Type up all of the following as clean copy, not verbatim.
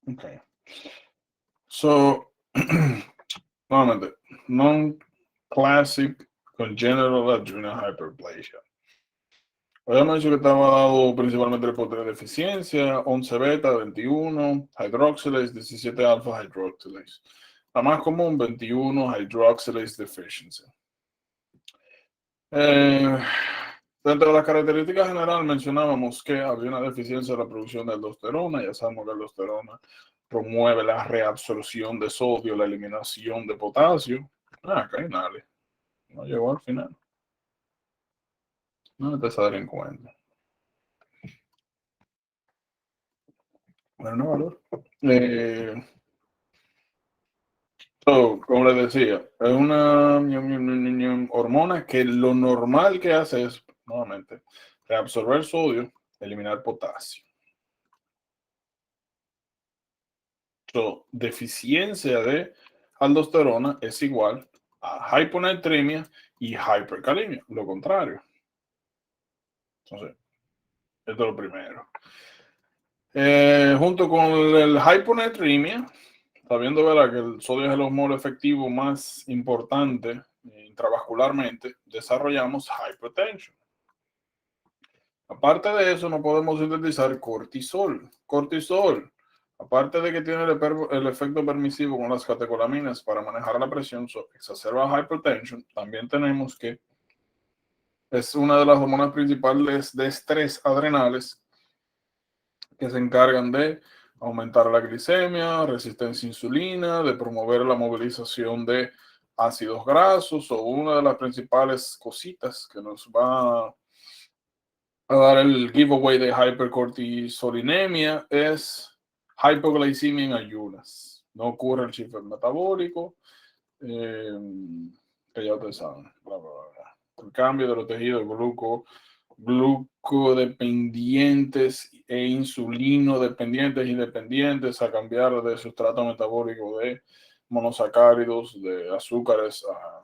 Okay. So, nuevamente, non-classic congenital adrenal hyperplasia. Habíamos dicho que estaba dado principalmente por de deficiencia, 11 beta, 21, hydroxylase, 17 alfa hydroxylase. La más común, 21 hydroxylase deficiency. Dentro de las características generales mencionábamos que había una deficiencia en la producción de aldosterona. Ya sabemos que la aldosterona promueve la reabsorción de sodio, la eliminación de potasio. Acá hay nada. No llegó al final. No te saldrá en cuenta. Bueno, no valor. Como les decía, es una hormona que lo normal que hace es, nuevamente, reabsorber sodio, eliminar potasio. Deficiencia de aldosterona es igual a hiponatremia y hipercalemia, lo contrario. Entonces, esto es lo primero. Junto con el hiponatremia, sabiendo que el sodio es el osmol efectivo más importante intravascularmente, desarrollamos hypertension. Aparte de eso, no podemos sintetizar cortisol. Cortisol, aparte de que tiene el efecto permisivo con las catecolaminas para manejar la presión, exacerba hypertension, también tenemos que es una de las hormonas principales de estrés adrenales que se encargan de aumentar la glicemia, resistencia a insulina, de promover la movilización de ácidos grasos, o una de las principales cositas que nos va a dar el giveaway de hipercortisolinemia es hypoglicemia en ayunas. No ocurre el shift metabólico, que ya ustedes saben, bla, bla, bla. El cambio de los tejidos glucodependientes e insulino dependientes y dependientes a cambiar de sustrato metabólico de monosacáridos, de azúcares a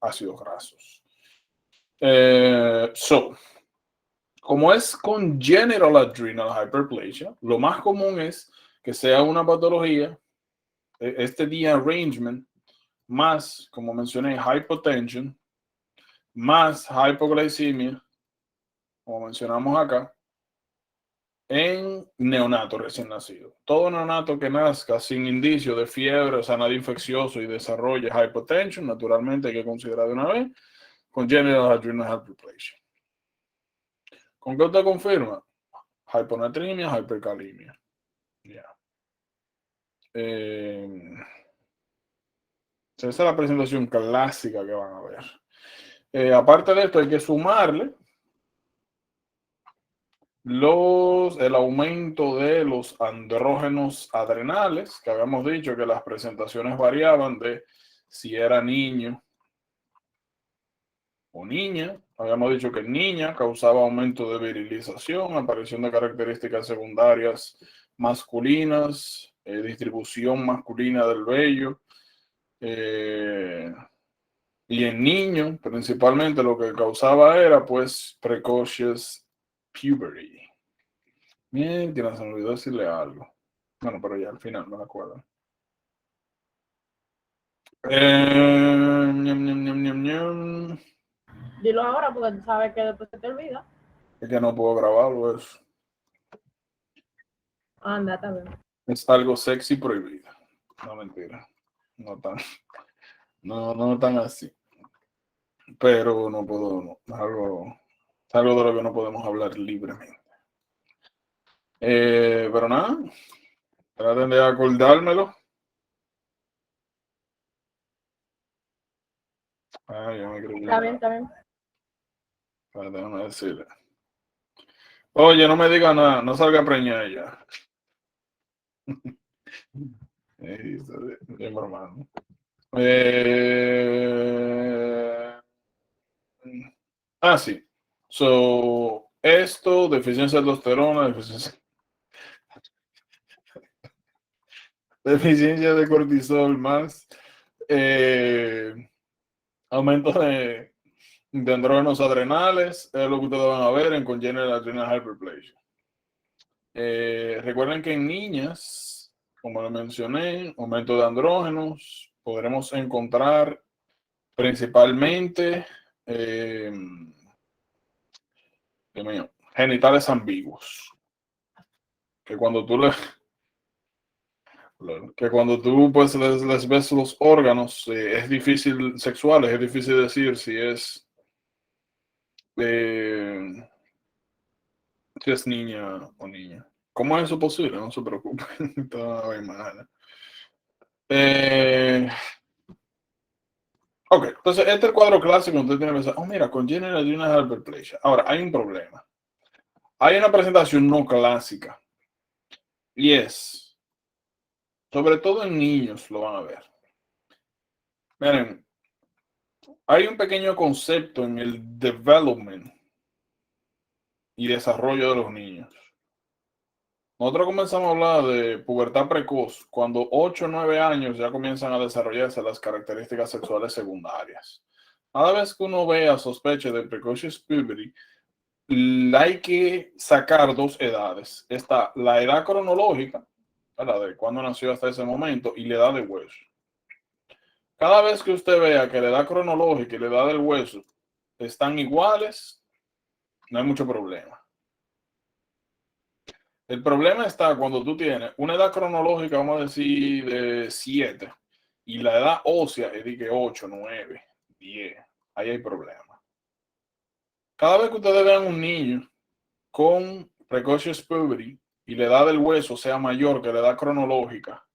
ácidos grasos. Como es congenital adrenal hyperplasia, lo más común es que sea una patología, este derangement, más, como mencioné, hypotension, más hypoglycemia, como mencionamos acá, en neonato recién nacido. Todo neonato que nazca sin indicio de fiebre, o sea, nada infeccioso y desarrolle hypotension, naturalmente hay que considerar de una vez congenital adrenal hyperplasia. ¿Con qué usted confirma? Hiponatremia, hipercalemia. Yeah. Esa es la presentación clásica que van a ver. Aparte de esto, hay que sumarle el aumento de los andrógenos adrenales, que habíamos dicho que las presentaciones variaban de si era niño o niña. Habíamos dicho que en niña causaba aumento de virilización, aparición de características secundarias masculinas, distribución masculina del vello. Y en niños, principalmente lo que causaba era, pues, precocious puberty. Bien, que se me olvidó decirle algo. Bueno, pero ya al final me acuerdo. Dilo ahora porque tú sabes que después se te olvida. Es que no puedo grabarlo, Anda, también. es algo sexy prohibido. No, mentira. No tan, no tan así. Pero no puedo, no, es algo de lo que no podemos hablar libremente. Pero nada, traten de acordármelo. Yo me creo Está bien, está bien. déjame decirle. Oye, no me diga nada, no salga preñada ya. Bien hermano. Sí. So, esto, deficiencia de aldosterona, deficiencia de cortisol más aumento de andrógenos adrenales, es lo que ustedes van a ver en congenital adrenal hyperplasia. Recuerden que en niñas, como lo mencioné, aumento de andrógenos, podremos encontrar principalmente Dios mío, genitales ambiguos. Que cuando tú que cuando tú pues les ves los órganos, es difícil sexuales, es difícil decir eh, si es niña o niña. ¿Cómo es eso posible? No se preocupen. Toda imagen. Ok, entonces este es el cuadro clásico. Usted tiene que pensar, oh, mira, congenital adrenal hyperplasia. Ahora, hay un problema. Hay una presentación no clásica. Y es, sobre todo en niños, lo van a ver. Miren, hay un pequeño concepto en el development y desarrollo de los niños. Nosotros comenzamos a hablar de pubertad precoz cuando 8 o 9 años ya comienzan a desarrollarse las características sexuales secundarias. Cada vez que uno vea sospecha de precocious puberty, hay que sacar dos edades. Está la edad cronológica, ¿verdad? De cuando nació hasta ese momento, y la edad de hueso. Cada vez que usted vea que la edad cronológica y la edad del hueso están iguales, no hay mucho problema. El problema está cuando tú tienes una edad cronológica, vamos a decir, de 7, y la edad ósea es de 8, 9, 10. Ahí hay problema. Cada vez que ustedes vean un niño con precocious puberty y la edad del hueso sea mayor que la edad cronológica,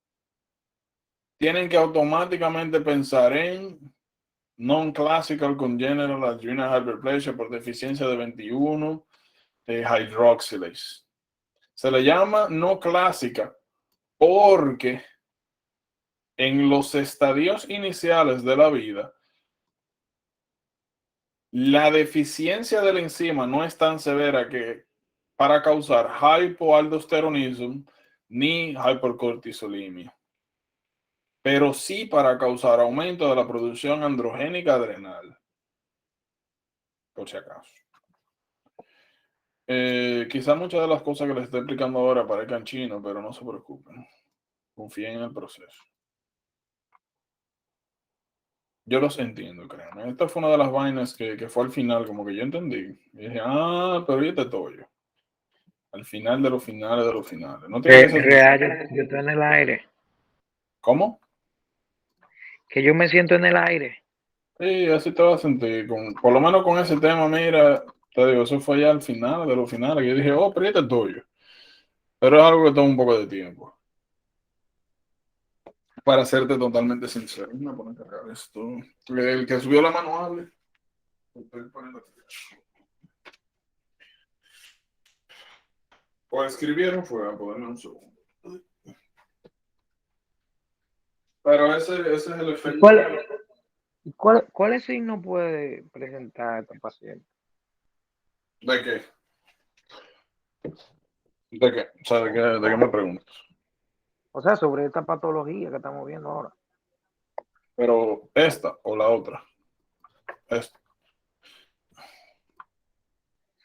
tienen que automáticamente pensar en non-classical congenital adrenal hyperplasia por deficiencia de 21 hydroxylase. Se le llama no clásica porque en los estadios iniciales de la vida, la deficiencia de la enzima no es tan severa que para causar hypoaldosteronismo ni hipercortisolemia, pero sí para causar aumento de la producción androgénica adrenal, por si acaso. Quizá muchas de las cosas que les estoy explicando ahora parezcan chinos, pero no se preocupen. Confíen en el proceso. Yo los entiendo, créanme. Esta fue una de las vainas que fue al final, como que yo entendí. Y dije, pero yo te toyo. Al final de los finales de los finales. No tiene que ser. Real, yo estoy en el aire. ¿Cómo? Que yo me siento en el aire. Sí, así te vas a sentir. Por lo menos con ese tema, mira, te digo, eso fue ya al final de los finales. Que yo dije, pero yo te toyo. Pero es algo que toma un poco de tiempo. Para serte totalmente sincero. Me voy a cargar esto. El que subió la mano hable. O escribieron fue a ponerme un segundo. Pero ese es el efecto. ¿Cuáles signos puede presentar este paciente? ¿De qué? ¿De qué? O sea, ¿de qué me preguntas? O sea, sobre esta patología que estamos viendo ahora. Pero esta o la otra. Esta.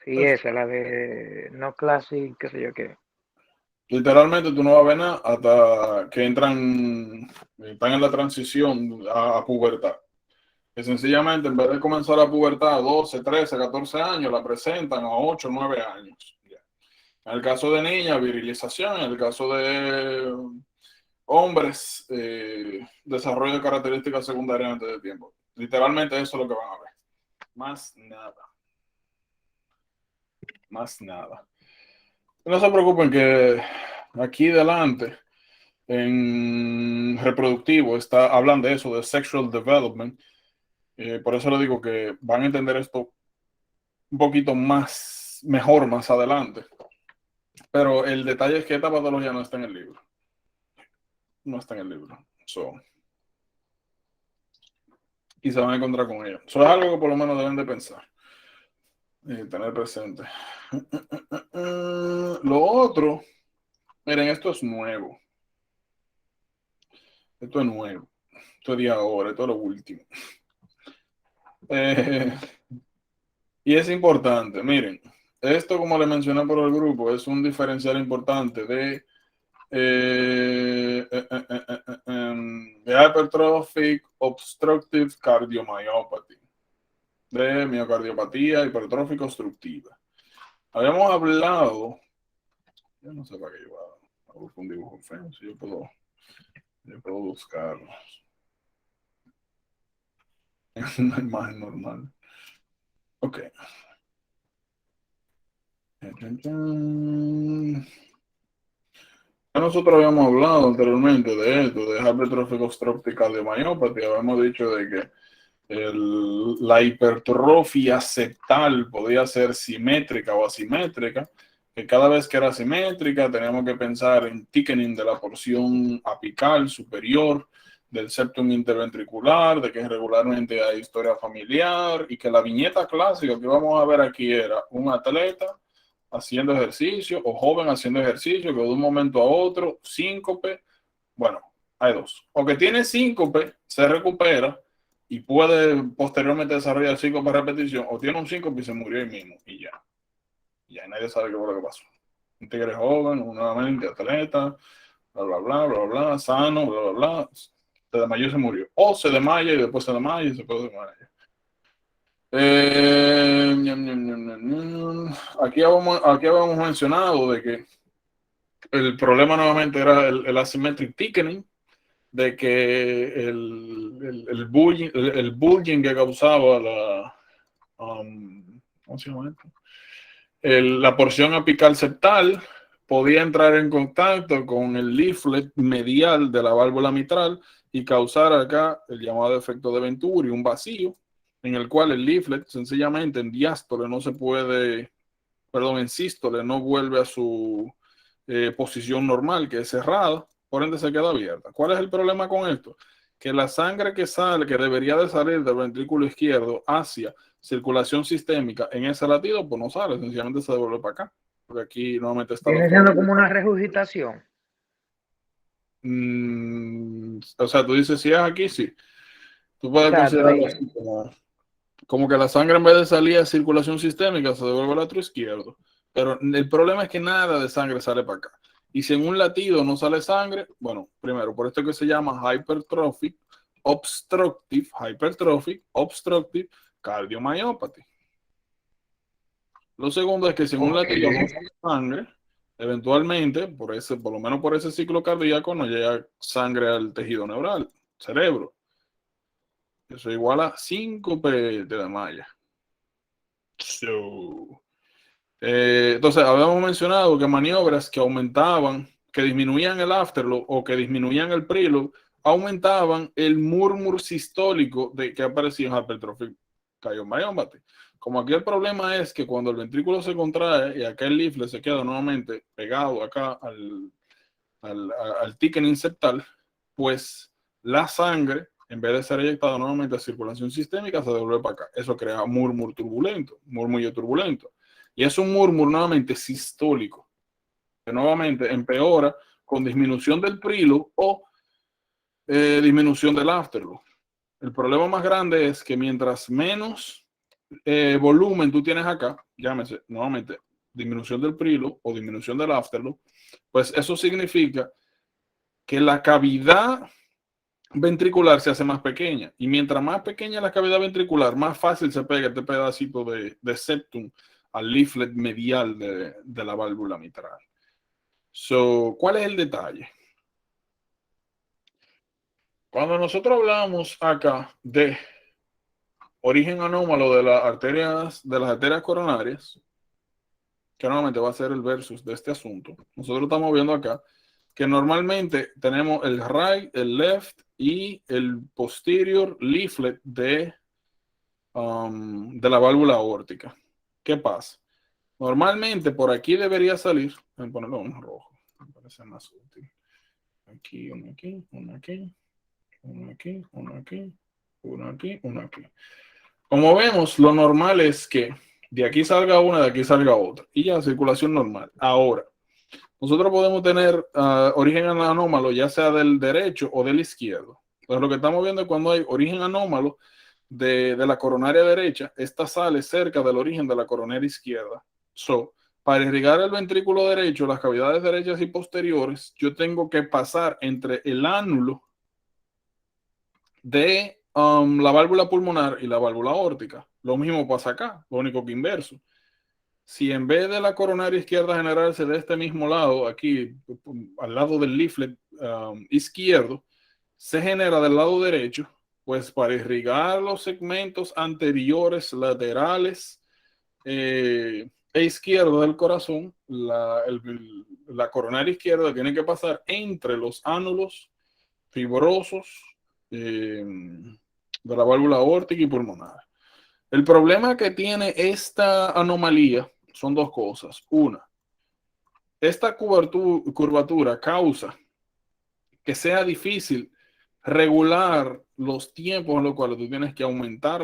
Sí, esa, la de no classic, qué sé yo qué. Literalmente tú no vas a ver nada hasta que están en la transición a pubertad. Que sencillamente en vez de comenzar a pubertad a 12, 13, 14 años, la presentan a 8, 9 años. En el caso de niñas, virilización. En el caso de hombres, desarrollo de características secundarias antes de tiempo. Literalmente eso es lo que van a ver. Más nada. Más nada. No se preocupen que aquí delante, en reproductivo, hablan de eso, de sexual development. Por eso le digo que van a entender esto un poquito mejor más adelante. Pero el detalle es que esta patología no está en el libro. No está en el libro. Y se van a encontrar con ella. Eso es algo que por lo menos deben de pensar. Tener presente. Lo otro, miren, esto es nuevo. Esto es nuevo. Esto es de ahora, esto es lo último. Y es importante, miren, Esto, como le mencioné por el grupo, es un diferencial importante de hypertrophic obstructive cardiomyopathy, de miocardiopatía hipertrófica obstructiva. Habíamos hablado, yo no sé para qué yo a buscar un dibujo feo, si yo puedo buscarlo. Es una imagen normal. Ok. Nosotros habíamos hablado anteriormente de esto, de hypertrophic obstructive cardiomyopathy. Habíamos dicho de que la hipertrofia septal podía ser simétrica o asimétrica, que cada vez que era simétrica teníamos que pensar en thickening de la porción apical superior del septum interventricular, de que regularmente hay historia familiar y que la viñeta clásica que vamos a ver aquí era un atleta haciendo ejercicio o joven haciendo ejercicio que de un momento a otro, síncope, bueno, hay dos, o que tiene síncope, se recupera y puede posteriormente desarrollar síncope a repetición, o tiene un síncope y se murió ahí mismo, y ya nadie sabe qué fue lo que pasó. Un tigre joven, nuevamente atleta, bla, bla, bla, bla, bla, sano, bla, bla, bla, se desmayó y se murió, o se desmaya y después se desmaya y se puede desmayar. Aquí habíamos mencionado de que el problema nuevamente era el asymmetric thickening, de que el bulging que causaba ¿cómo se llama esto? La porción apical septal podía entrar en contacto con el leaflet medial de la válvula mitral y causar acá el llamado efecto de Venturi, un vacío en el cual el leaflet sencillamente en diástole no se puede, perdón, en sístole no vuelve a su posición normal, que es cerrada, por ende se queda abierta. ¿Cuál es el problema con esto? Que la sangre que sale, que debería de salir del ventrículo izquierdo hacia circulación sistémica en ese latido, pues no sale, sencillamente se devuelve para acá. Porque aquí nuevamente está... Viene siendo como una regurgitación. O sea, tú dices, si es aquí, sí. Tú puedes considerarlo así como que la sangre en vez de salir a circulación sistémica se devuelve al lado izquierdo. Pero el problema es que nada de sangre sale para acá. Y si en un latido no sale sangre, bueno, primero, por esto que se llama hypertrophic obstructive cardiomyopathy. Lo segundo es que si en un latido no sale sangre, eventualmente, por lo menos por ese ciclo cardíaco, no llega sangre al tejido neural, cerebro. Eso igual a síncope de la malla. Entonces, habíamos mencionado que maniobras que aumentaban, que disminuían el afterload o que disminuían el preload, aumentaban el murmur sistólico que aparecía en hypertrophic cardiomyopathy. Como aquí el problema es que cuando el ventrículo se contrae y acá el leaflet se queda nuevamente pegado acá al thickening septal, pues la sangre, en vez de ser eyectada nuevamente a circulación sistémica, se devuelve para acá. Eso crea murmullo turbulento. Y es un murmur nuevamente sistólico, que nuevamente empeora con disminución del preload o disminución del afterload. El problema más grande es que mientras menos volumen tú tienes acá, llámese nuevamente disminución del preload o disminución del afterload, pues eso significa que la cavidad ventricular se hace más pequeña. Y mientras más pequeña la cavidad ventricular, más fácil se pega este pedacito de septum al leaflet medial de la válvula mitral. ¿Cuál es el detalle? Cuando nosotros hablamos acá de origen anómalo de las arterias coronarias, que normalmente va a ser el versus de este asunto, nosotros estamos viendo acá que normalmente tenemos el right, el left y el posterior leaflet de la válvula aórtica. ¿Qué pasa? Normalmente por aquí debería salir, voy a ponerlo en rojo, me parece más útil. Aquí, uno aquí, uno aquí, uno aquí, uno aquí, uno aquí, uno aquí. Como vemos, lo normal es que de aquí salga una, de aquí salga otra. Y ya, circulación normal. Ahora, nosotros podemos tener origen anómalo, ya sea del derecho o del izquierdo. Entonces, lo que estamos viendo es cuando hay origen anómalo de la coronaria derecha, esta sale cerca del origen de la coronaria izquierda. So, para irrigar el ventrículo derecho, las cavidades derechas y posteriores, yo tengo que pasar entre el ánulo de la válvula pulmonar y la válvula aórtica. Lo mismo pasa acá, lo único que inverso. Si en vez de la coronaria izquierda generarse de este mismo lado, aquí al lado del leaflet izquierdo, se genera del lado derecho, pues para irrigar los segmentos anteriores, laterales e izquierdo del corazón, la coronaria izquierda tiene que pasar entre los ánulos fibrosos de la válvula aórtica y pulmonar. El problema que tiene esta anomalía son dos cosas. Una, esta curvatura causa que sea difícil regular los tiempos en los cuales tú tienes que aumentar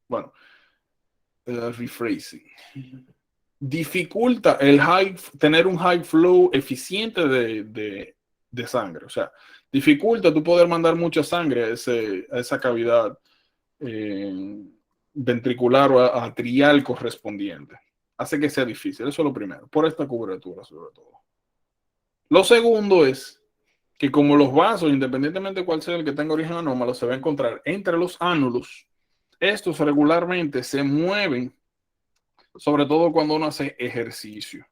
bueno, rephrasing. Dificulta tener un high flow eficiente de sangre. O sea, dificulta tú poder mandar mucha sangre a esa cavidad ventricular o atrial correspondiente. Hace que sea difícil. Eso es lo primero. Por esta cobertura, sobre todo. Lo segundo es que como los vasos, independientemente de cuál sea el que tenga origen anómalo, se va a encontrar entre los ánulos, estos regularmente se mueven, sobre todo cuando uno hace ejercicio.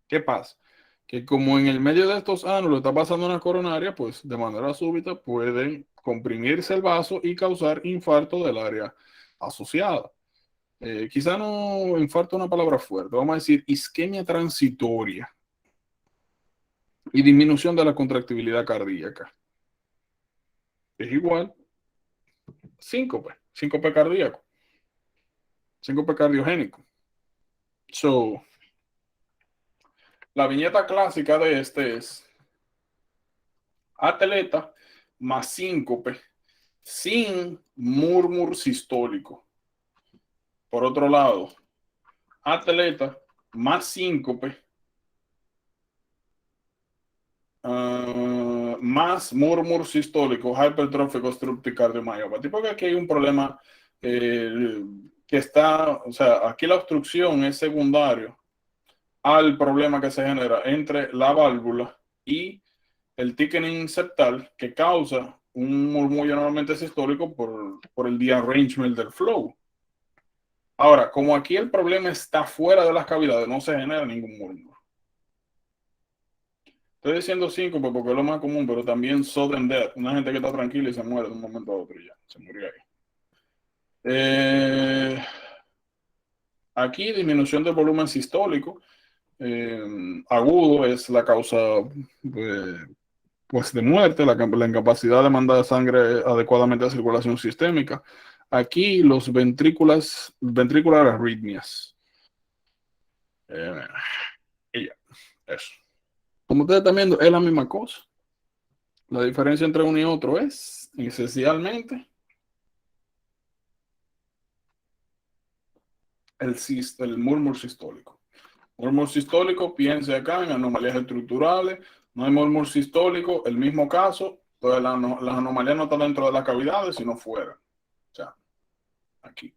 ¿Qué pasa? Que como en el medio de estos ánulos está pasando una coronaria, pues de manera súbita puede comprimirse el vaso y causar infarto del área asociada. Quizá no infarto una palabra fuerte, vamos a decir isquemia transitoria y disminución de la contractibilidad cardíaca. Es igual síncope cardíaco, síncope cardiogénico. So, la viñeta clásica de este es atleta más síncope sin murmur sistólico. Por otro lado, atleta más síncope más murmur sistólico, hipertrófico obstructive cardiomyopathy, porque aquí hay un problema que está, o sea, aquí la obstrucción es secundario al problema que se genera entre la válvula y el thickening septal que causa un murmullo normalmente sistólico por el derangement del flow. Ahora, como aquí el problema está fuera de las cavidades, no se genera ningún murmullo. Estoy diciendo síncope porque es lo más común, pero también sudden death. Una gente que está tranquila y se muere de un momento a otro y ya, se murió ahí. Aquí disminución del volumen sistólico agudo es la causa pues de muerte, la incapacidad de mandar sangre adecuadamente a circulación sistémica. Aquí los ventricular arritmias. Y ya, eso. Como ustedes están viendo, es la misma cosa. La diferencia entre uno y otro es esencialmente el murmur sistólico. Murmur sistólico, piense acá en anomalías estructurales. No hay murmur sistólico, el mismo caso. Entonces las anomalías no están dentro de las cavidades, sino fuera. O sea, aquí.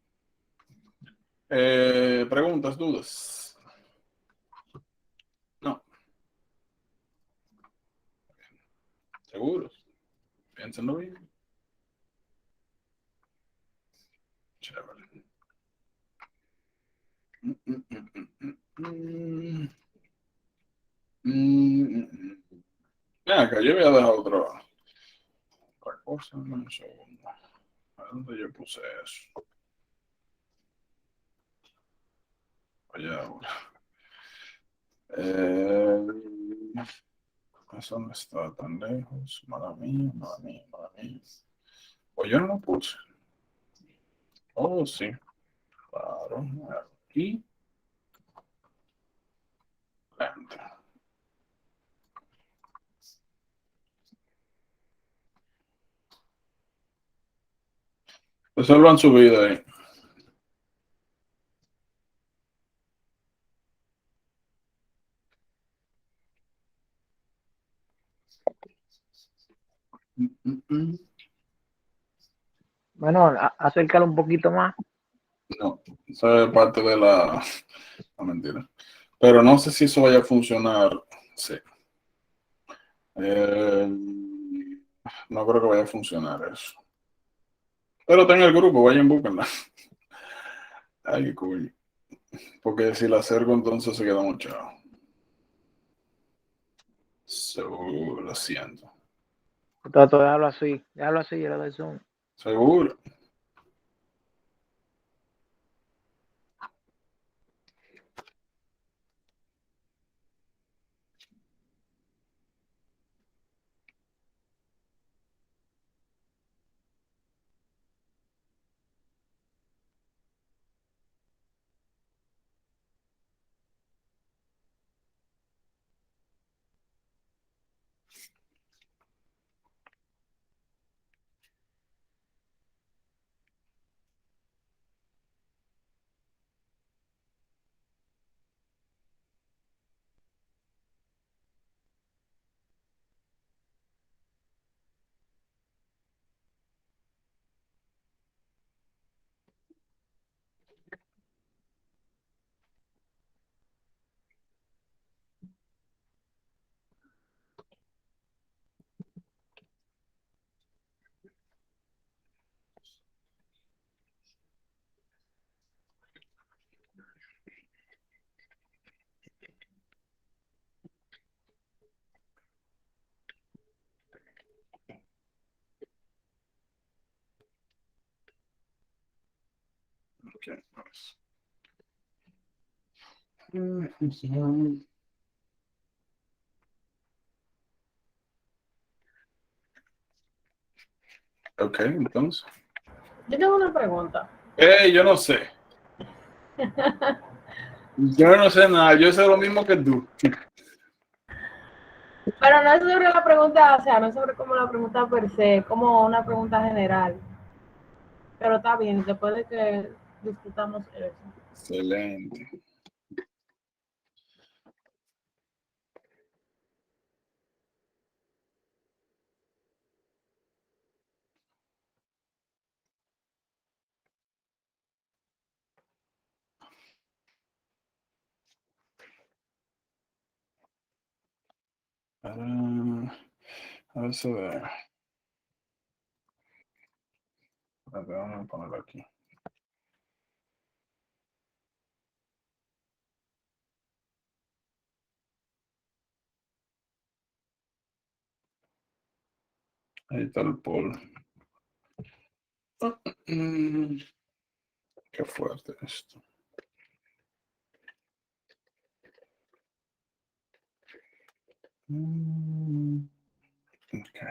Preguntas, dudas. No. ¿Seguros? Piénsenlo bien. Chévere. Acá, yo voy a dejar otra cosa. Un segundo. ¿A dónde yo puse eso? Allá ahora. Eso no está tan lejos. Mala mía, mala mía, mala mía. Pues yo no lo puse. Oh, sí. Claro. Aquí. Enter. Resuelvan su vida ahí. Bueno, acércalo un poquito más. No, eso es parte de la... No, mentira. Pero no sé si eso vaya a funcionar. Sí. No creo que vaya a funcionar eso. Pero está en el grupo, vayan, búsquenla. Ay, qué cool. Porque si la acerco, entonces se queda mucho. Seguro, lo siento. Trato, déjalo así, yo le doy zoom. Seguro. Okay, nice. Ok, entonces. Yo tengo una pregunta. Yo no sé. Yo no sé nada. Yo sé lo mismo que tú. Pero no es sobre la pregunta, o sea, no es sobre como la pregunta per se, como una pregunta general. Pero está bien, después de que discutamos eso. Excelente. A ver si ve. Vamos a ponerlo aquí. Ahí está el polo. Qué fuerte esto. Okay.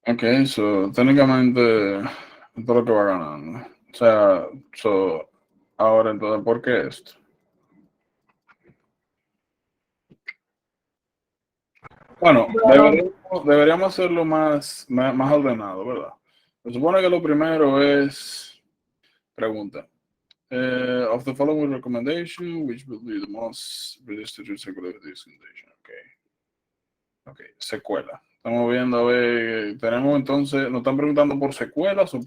Ok, so, técnicamente esto es lo que va ganando. O sea, ahora entonces, ¿por qué esto? Bueno, deberíamos hacerlo más ordenado, ¿verdad? Se supone que lo primero es pregunta. Of the following recommendation, which will be the most realistic to circulate this condition? Ok, secuela. Estamos viendo, a ver, tenemos entonces, nos están preguntando por secuelas, lo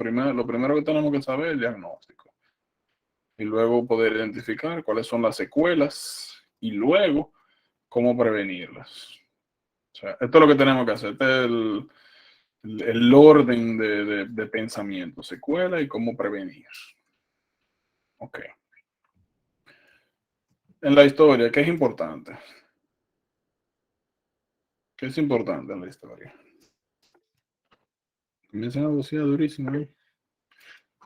primero que tenemos que saber es el diagnóstico. Y luego poder identificar cuáles son las secuelas y luego cómo prevenirlas. O sea, esto es lo que tenemos que hacer. Este es el orden de pensamiento, secuela y cómo prevenir. Ok. En la historia, ¿qué es importante? ¿Qué es importante en la historia? Comienzan a vocea durísimo.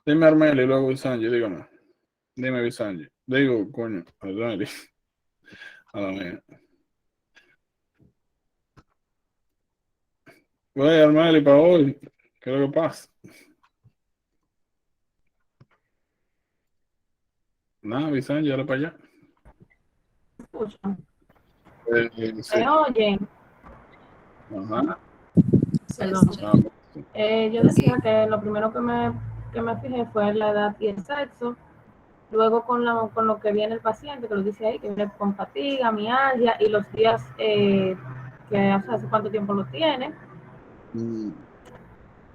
Dime Armeli y luego Bisanji, dígame. Dime Bisanji. Digo, coño, Armeli. A la mía. Voy Armeli para hoy. ¿Qué es lo que pasa? Nada, Bisanji, dale para allá. Escuchan. Sí. ¿Me oyen? Ajá. Perdón. Yo decía que lo primero que me fijé fue la edad y el sexo. Luego con lo que viene el paciente, que lo dice ahí, que viene con fatiga, mialgia y los días que hace cuánto tiempo lo tiene.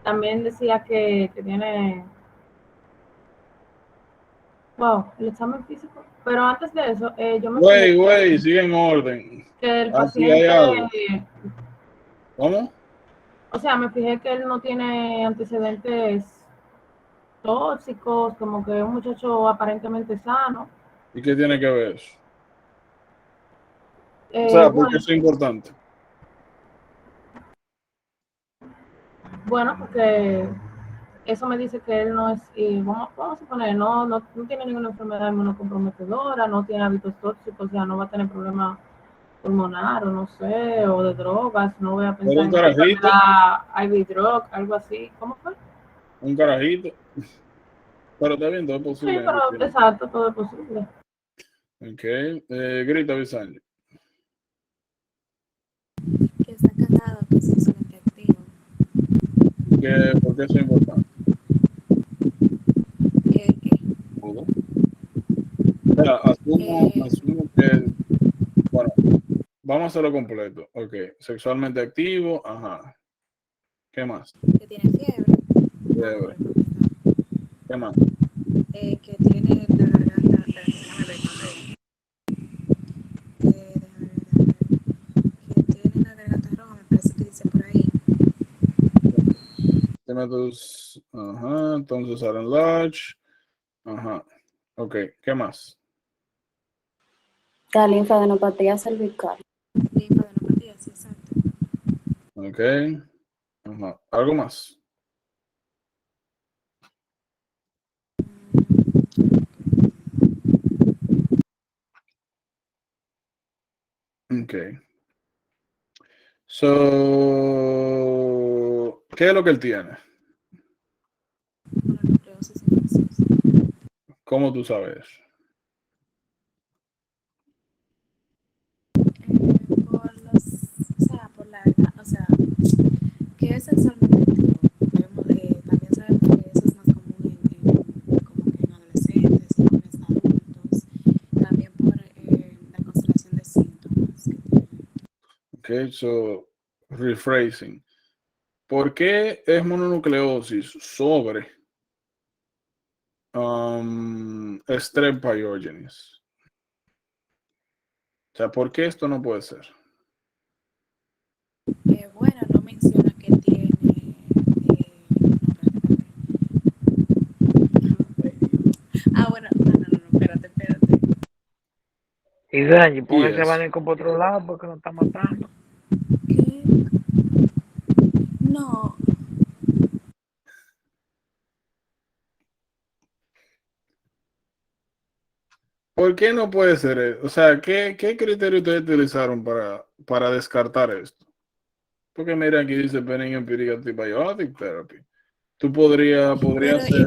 También decía que tiene, wow, el examen físico. Pero antes de eso, yo me fijé Güey, sigue en orden. que el Aquí hay paciente, algo. ¿Cómo? o sea, me fijé que él no tiene antecedentes tóxicos, como que es un muchacho aparentemente sano. ¿Y qué tiene que ver eso? O sea, porque Bueno, eso es importante. bueno, porque eso me dice que él no es, vamos a suponer, no tiene ninguna enfermedad inmunocomprometedora, no tiene hábitos tóxicos, o sea, no va a tener problemas pulmonar o no sé, o de drogas, no voy a Era pensar un en una carajito, enfermedad IV drug, algo así. ¿Cómo fue? un carajito. Pero está bien, todo es Sí, posible. pero exacto, todo es posible. Ok, grita Bisaño. Que está casado, que es sexualmente activo. ¿Por qué eso es importante? Que Todo. O sea, asumo que, bueno, vamos a hacerlo completo. Ok, sexualmente activo, ajá. ¿Qué más? tiene fiebre. Fiebre. ¿Qué más? Que tiene la garganta, déjame ver, que tiene la garganta roja, me parece que dice por ahí. Dime tus, ajá, entonces Aaron Lodge, ajá. Ok, ¿qué más? La linfadenopatía cervical. Linfadenopatía, sí, exacto. Ok, ajá. ¿Algo más? Ok. So, ¿qué es lo que él tiene? Mononucleosis infecciosa. ¿Cómo tú sabes? Por los, o sea, por la edad, o sea, que es sexualmente activo. También sabemos que eso es más común como que en adolescentes, jóvenes adultos, también por la constelación de síntomas que tienen. Ok, so, rephrasing. ¿Por qué es mononucleosis sobre Strep pyogenes? O sea, ¿por qué esto no puede ser? Bueno, no menciona que tiene. Bueno, no, espérate. Y Sanji, pon ese Yes. abanico por otro lado porque nos está matando. ¿Qué? No, ¿Por qué no puede ser eso? O sea, ¿qué criterio ustedes utilizaron para descartar esto? Porque mira, aquí dice Benign Empirical Antibiotic Therapy. Tú podrías pero ser...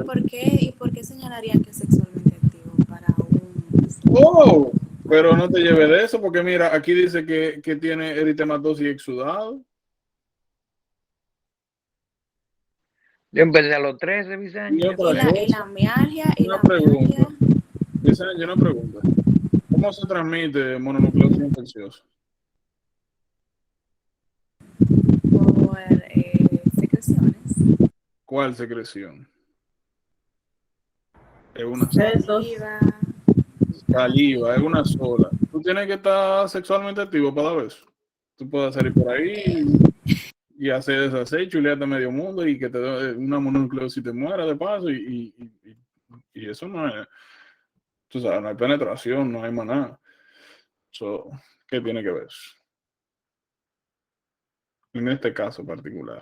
¿y por qué señalarían que es sexualmente activo para un. ¡Oh! Pero no te lleves de eso, porque mira, aquí dice que tiene eritematosis y exudado. Yo empecé a los 13, Vicente, Y ¿qué otra fue Y eso? la mialgia, una pregunta. Vicente, una pregunta. ¿Cómo se transmite mononucleosis infecciosa? por secreciones, ¿Cuál secreción? Es una sola. Besos. saliva, Saliva, es una sola. Tú tienes que estar sexualmente activo para dar eso. Tú puedes salir por ahí y hacer deshacer, chulearte a medio mundo y que te dé una mononucleosis y te muera de paso y eso no es, tú sabes, no hay penetración, no hay más nada. So, ¿qué tiene que ver? En este caso particular.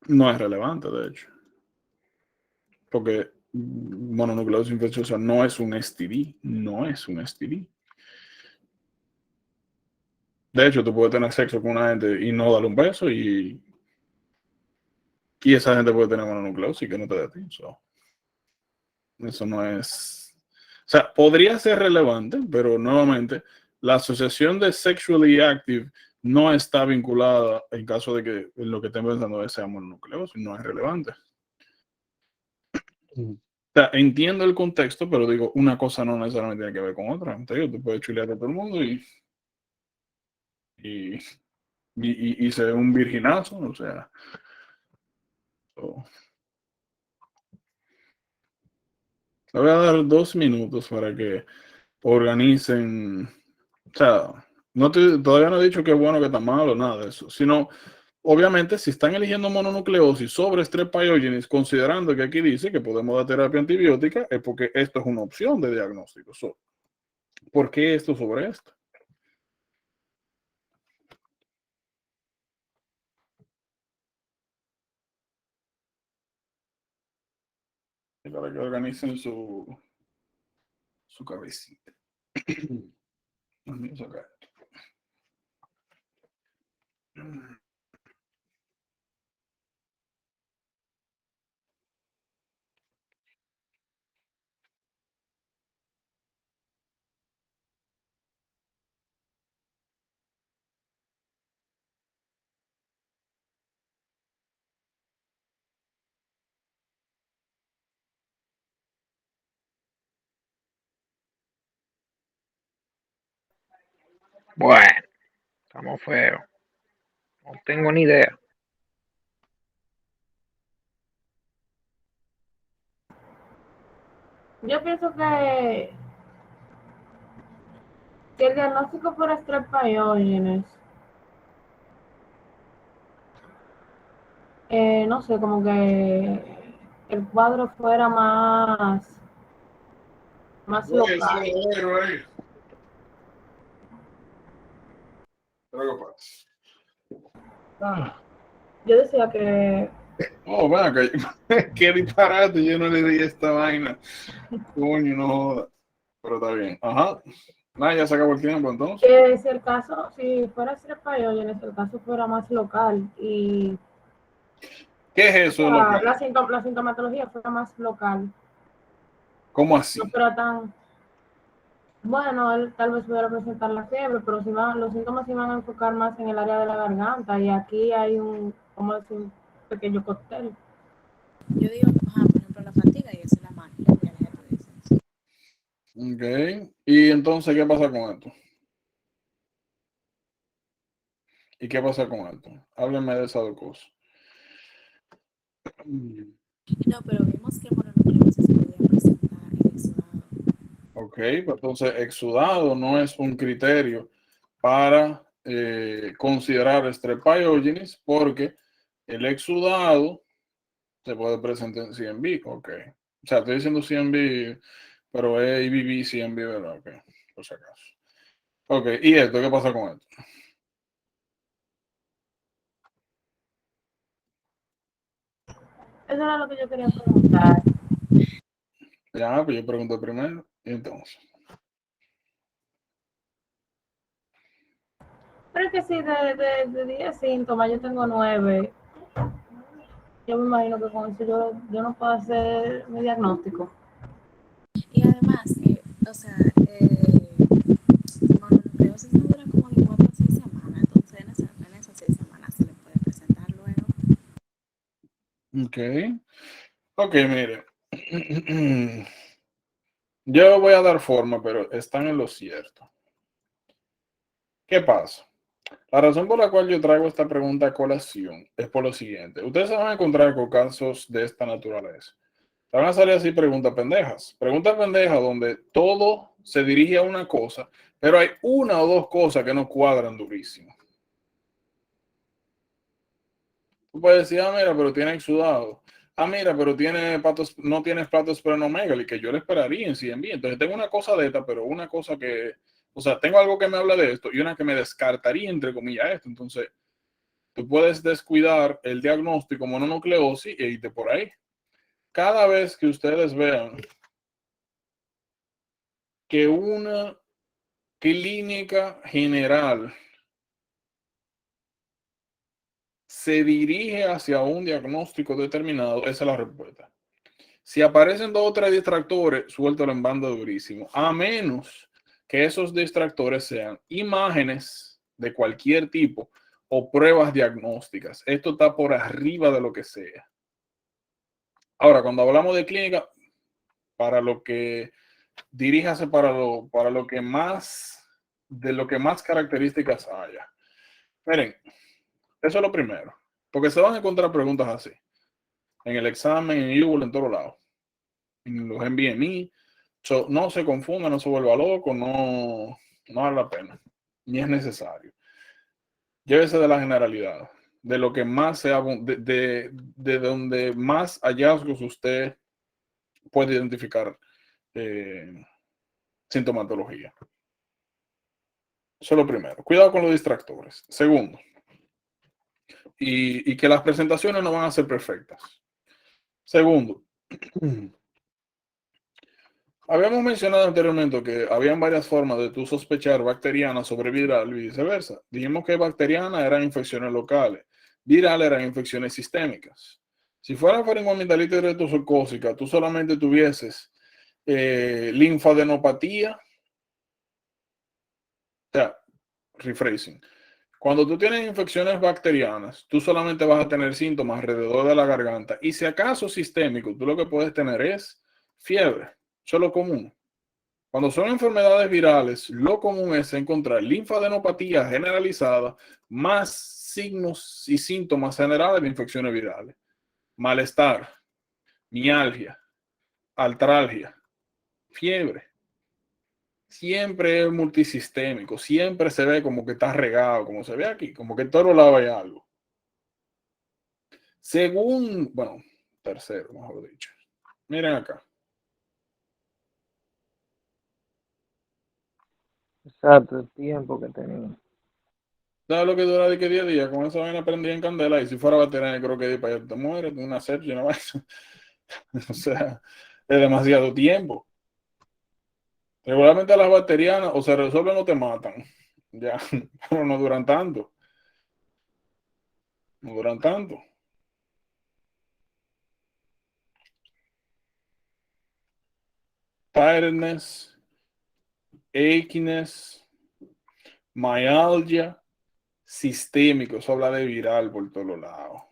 No es relevante, de hecho. Porque mononucleosis infecciosa no es un STD, no es un STD. De hecho, tú puedes tener sexo con una gente y no darle un beso y esa gente puede tener mononucleosis que no te dé a ti. So, eso no es... O sea, podría ser relevante, pero nuevamente, la asociación de sexually active no está vinculada en caso de que lo que estén pensando sea mononucleosis, no es relevante. O sea, entiendo el contexto, pero digo, una cosa no necesariamente tiene que ver con otra. Entonces, tú puedes chulear a todo el mundo y se ve un virginazo, o sea. Le voy a dar 2 minutos para que organicen. O sea, todavía no he dicho que es bueno, que está malo, nada de eso. Sino, obviamente, si están eligiendo mononucleosis sobre Strep pyogenes, considerando que aquí dice que podemos dar terapia antibiótica, es porque esto es una opción de diagnóstico. ¿Por qué esto sobre esto? Y para que organicen su cabecita. Vamos a sacar esto. Bueno, estamos feos. No tengo ni idea. Yo pienso que si el diagnóstico fuera Strep pyogenes, no sé, como que el cuadro fuera más local. Yo decía que Oh, ven acá. Qué disparate, yo no le di esta vaina. Coño, no joda. Pero está bien. Ajá. Nada, ya se acabó el tiempo entonces. que si el caso, si fuera Strep pyogenes, el caso fuera más local y ¿Qué es eso de lo que? la sintomatología fuera más local. ¿Cómo así? No fuera tan, bueno, él tal vez pudiera presentar la fiebre, pero los síntomas se van a enfocar más en el área de la garganta y aquí hay como decir, un pequeño cóctel. Yo digo, ajá, por ejemplo, la fatiga y eso es la mano, ya tú dices. Ok. Y entonces, ¿qué pasa con esto? ¿Y qué pasa con esto? Háblenme de esas dos cosas. No, pero vimos que mononucleosis podía presentar el exudado. Ok, pues entonces exudado no es un criterio para considerar Strep pyogenes porque el exudado se puede presentar en CMV. Ok. O sea, estoy diciendo CMV, pero es IBV CMV, ¿verdad? Ok, por si acaso. Ok, ¿y esto? ¿Qué pasa con esto? Eso era lo que yo quería preguntar. Ya, pues yo pregunto primero, y entonces. Pero es que si de 10 síntomas yo tengo 9, yo me imagino que con eso yo no puedo hacer mi diagnóstico. Y además, o sea, mononucleosis no dura como de 4 a 6 semanas, entonces en esas 6 semanas se le puede presentar luego. Ok. Ok, mire. Yo voy a dar forma, pero están en lo cierto. ¿Qué pasa? La razón por la cual yo traigo esta pregunta a colación es por lo siguiente. Ustedes se van a encontrar con casos de esta naturaleza. Te van a salir así preguntas pendejas. Preguntas pendejas donde todo se dirige a una cosa, pero hay una o dos cosas que no cuadran durísimo. Tú puedes decir, ah, mira, pero tiene exudado. Ah, mira, pero no tienes platos splenomegaly, que yo le esperaría en CMV. Entonces tengo una cosa de esta, pero una cosa que, o sea, tengo algo que me habla de esto y una que me descartaría, entre comillas, esto. Entonces, tú puedes descuidar el diagnóstico mononucleosis e irte por ahí. Cada vez que ustedes vean que una clínica general se dirige hacia un diagnóstico determinado, esa es la respuesta. Si aparecen 2 o 3 distractores, suéltalo en banda durísimo. A menos que esos distractores sean imágenes de cualquier tipo o pruebas diagnósticas. Esto está por arriba de lo que sea. Ahora, cuando hablamos de clínica, para lo que diríjase para lo que más, de lo que más características haya. Miren, eso es lo primero, porque se van a encontrar preguntas así, en el examen, en Google, en todos lados, en los NBME. No se confunda, no se vuelva loco, no vale la pena, ni es necesario. Llévese de la generalidad, de lo que más sea, de donde más hallazgos usted puede identificar sintomatología. Eso es lo primero. Cuidado con los distractores. Segundo, y que las presentaciones no van a ser perfectas. Segundo, habíamos mencionado anteriormente que habían varias formas de tú sospechar bacteriana sobre viral y viceversa. Dijimos que bacteriana eran infecciones locales, viral eran infecciones sistémicas. Si fuera faringoamigdalitis retrozoocócica, tú solamente tuvieses linfadenopatía, o sea, rephrasing. Cuando tú tienes infecciones bacterianas, tú solamente vas a tener síntomas alrededor de la garganta. Y si acaso sistémico, tú lo que puedes tener es fiebre. Eso es lo común. Cuando son enfermedades virales, lo común es encontrar linfadenopatía generalizada más signos y síntomas generales de infecciones virales. Malestar, mialgia, artralgia, fiebre. Siempre es multisistémico, siempre se ve como que está regado, como se ve aquí, como que en todos lados hay algo. Según, bueno, tercero, mejor dicho. Miren acá. Exacto, el tiempo que tenía. ¿Sabes lo que dura de que 10 días? Con esa vaina prendida en candela y si fuera batería, creo que para allá te mueres, una sepsia, una vaina. O sea, es demasiado tiempo. Regularmente las bacterianas o se resuelven o te matan. Ya, pero no duran tanto. No duran tanto. Tiredness, achiness, myalgia, sistémico. Eso habla de viral por todos lados.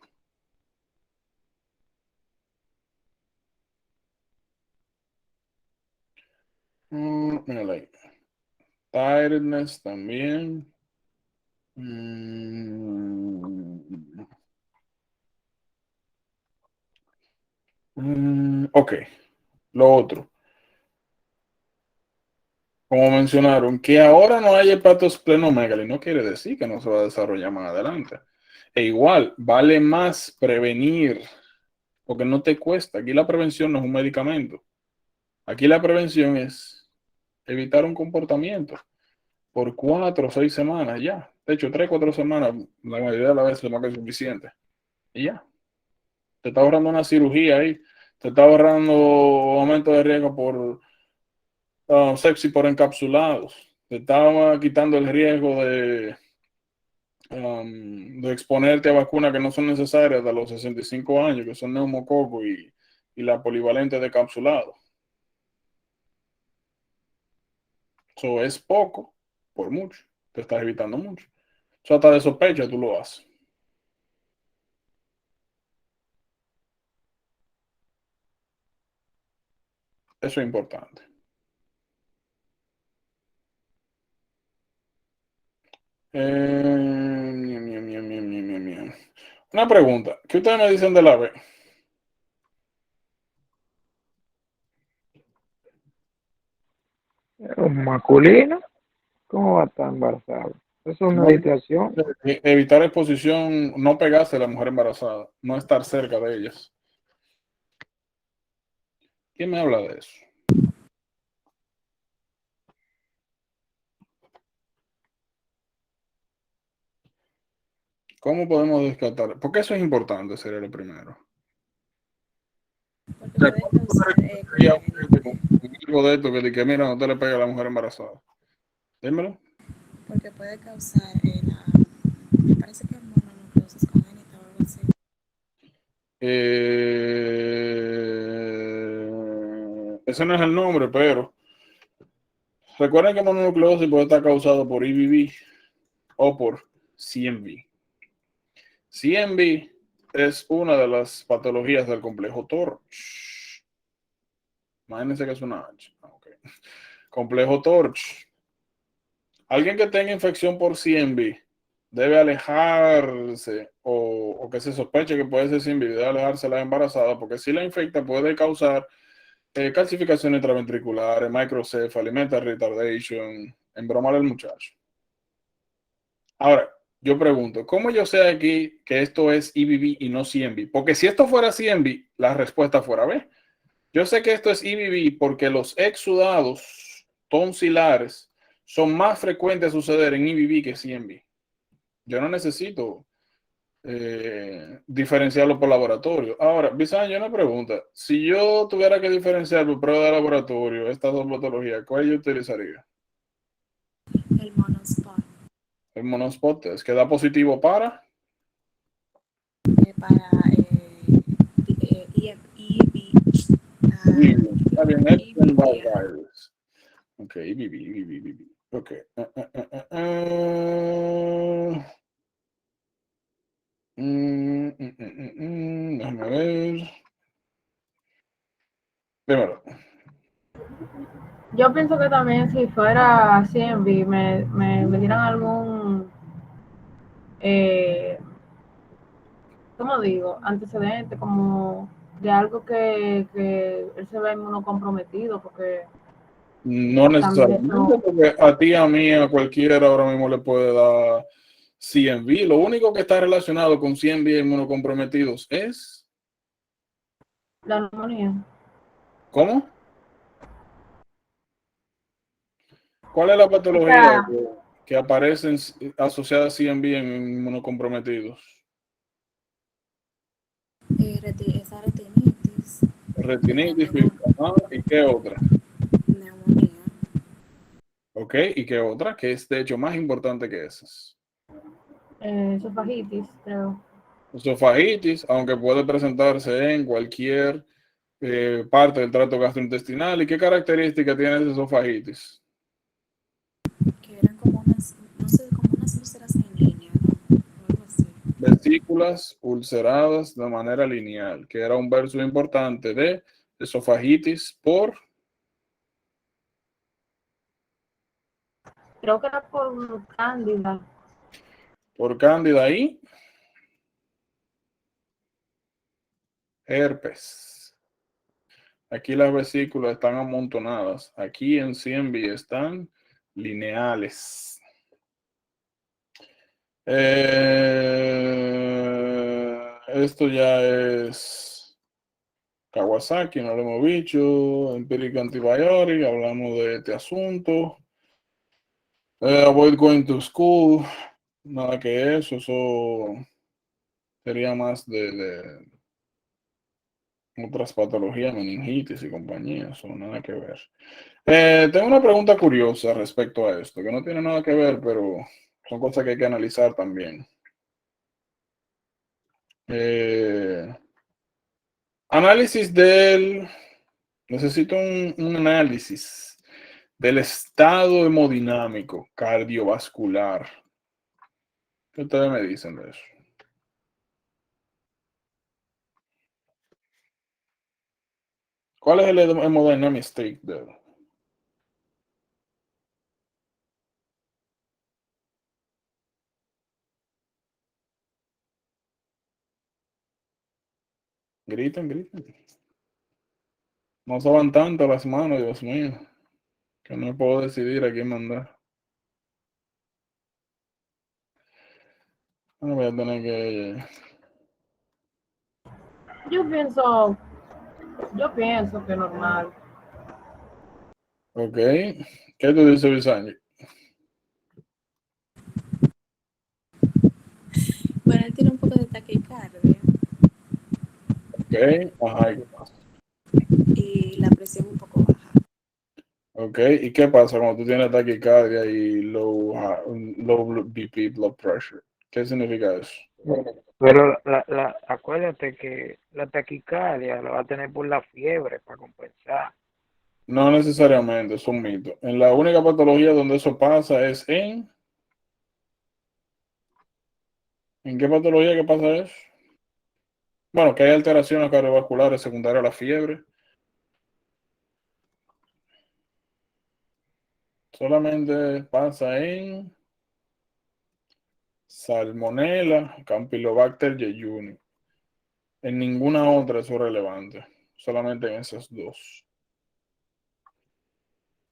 Mírala ahí. Tiredness también. Ok, lo otro. Como mencionaron, que ahora no hay hepatosplenomegaly, no quiere decir que no se va a desarrollar más adelante. E igual, vale más prevenir, porque no te cuesta. Aquí la prevención no es un medicamento. Aquí la prevención es evitar un comportamiento por 4 o 6 semanas, ya. De hecho, 3 o 4 semanas, la mayoría de las veces es más que suficiente. Y ya. Te está ahorrando una cirugía ahí, te está ahorrando aumento de riesgo por sepsis por encapsulados, te está quitando el riesgo de exponerte a vacunas que no son necesarias de los 65 años, que son neumococo y la polivalente de encapsulado. Eso es poco, por mucho, te estás evitando mucho. Eso hasta de sospecha tú lo haces. Eso es importante. Una pregunta. ¿Qué ustedes me dicen de la B? Un masculino, ¿cómo va a estar embarazado? Eso es una distracción. Evitar exposición, no pegarse a la mujer embarazada, no estar cerca de ellas. ¿Quién me habla de eso? ¿Cómo podemos descartar? Porque eso es importante, sería lo primero. Porque puede causar Algo de esto que mira, no te le pega a la mujer embarazada. Dímelo. porque puede causar me parece que es mononucleosis congénita o algo así. Ese no es el nombre, pero recuerden que mononucleosis puede estar causado por IBV, o por CMV. CMV es una de las patologías del complejo TORCH. Imagínense que es una H. Okay. Complejo TORCH. Alguien que tenga infección por CMV debe alejarse o que se sospeche que puede ser CMV, debe alejarse a la embarazada, porque si la infecta puede causar calcificaciones intraventriculares, microcephaly, mental retardation, embromar al muchacho. Ahora, yo pregunto, ¿cómo yo sé aquí que esto es EBV y no CMV? Porque si esto fuera CMV, la respuesta fuera B. Yo sé que esto es EBV porque los exudados tonsilares son más frecuentes a suceder en EBV que CMV. Yo no necesito diferenciarlo por laboratorio. Ahora, Bisaño, una pregunta. Si yo tuviera que diferenciar por prueba de laboratorio estas dos patologías, ¿cuál yo utilizaría? El monospot. El monospot test, que da positivo para Para Está bien, Epstein-Barr virus. Ok, EBV. Ok. Déjame ver. Primero, Yo pienso que también si fuera CMV me dieran algún, ¿cómo digo? Antecedente como de algo que él se ve inmunocomprometido, porque no también necesariamente, eso, porque a ti, a mí, a cualquiera ahora mismo le puede dar CMV. Lo único que está relacionado con CMV inmunocomprometidos es, la neumonía. ¿cómo? ¿Cuál es la O patología sea, que aparece asociada a CMV en inmunocomprometidos? esa retinitis, Retinitis, ¿y qué otra? neumonía. ¿Ok? ¿Y qué otra? Que es de hecho más importante que esas. esofagitis, creo. Esofagitis, aunque puede presentarse en cualquier parte del tracto gastrointestinal. ¿Y qué característica tiene esa esofagitis? Que eran como unas, no sé, como unas úlceras en línea, ¿no? O algo así. Vesículas ulceradas de manera lineal, que era un verso importante de esofagitis Creo que era por cándida. por cándida y herpes. Aquí las vesículas están amontonadas. Aquí en CMV están lineales. Esto ya es Kawasaki, no lo hemos dicho. Empiric antibiotic, hablamos de este asunto. Avoid going to school, nada que eso sería más de otras patologías, meningitis y compañía, eso nada que ver. Tengo una pregunta curiosa respecto a esto, que no tiene nada que ver, pero son cosas que hay que analizar también. Análisis necesito un análisis del estado hemodinámico cardiovascular. ¿Qué ustedes me dicen de eso? ¿Cuál es el hemodynamic state de él? Griten. No se van tanto las manos, Dios mío, que no puedo decidir a quién mandar. No voy a tener que... Yo pienso que normal. Ok. ¿Qué tú dices, Bisaño? Bueno, él tiene un poco de taquicardia Ok. Ajá, ¿y qué pasa? y la presión un poco baja. Ok. ¿Y qué pasa cuando tú tienes taquicardia y low BP, blood pressure? ¿Qué significa eso? Pero acuérdate que la taquicardia la va a tener por la fiebre para compensar. No necesariamente, es un mito. En la única patología donde eso pasa es en ¿En qué patología que pasa eso? Bueno, que hay alteraciones cardiovasculares secundarias a la fiebre. Solamente pasa en Salmonella, Campylobacter jejuni. En ninguna otra eso es relevante. Solamente en esas dos.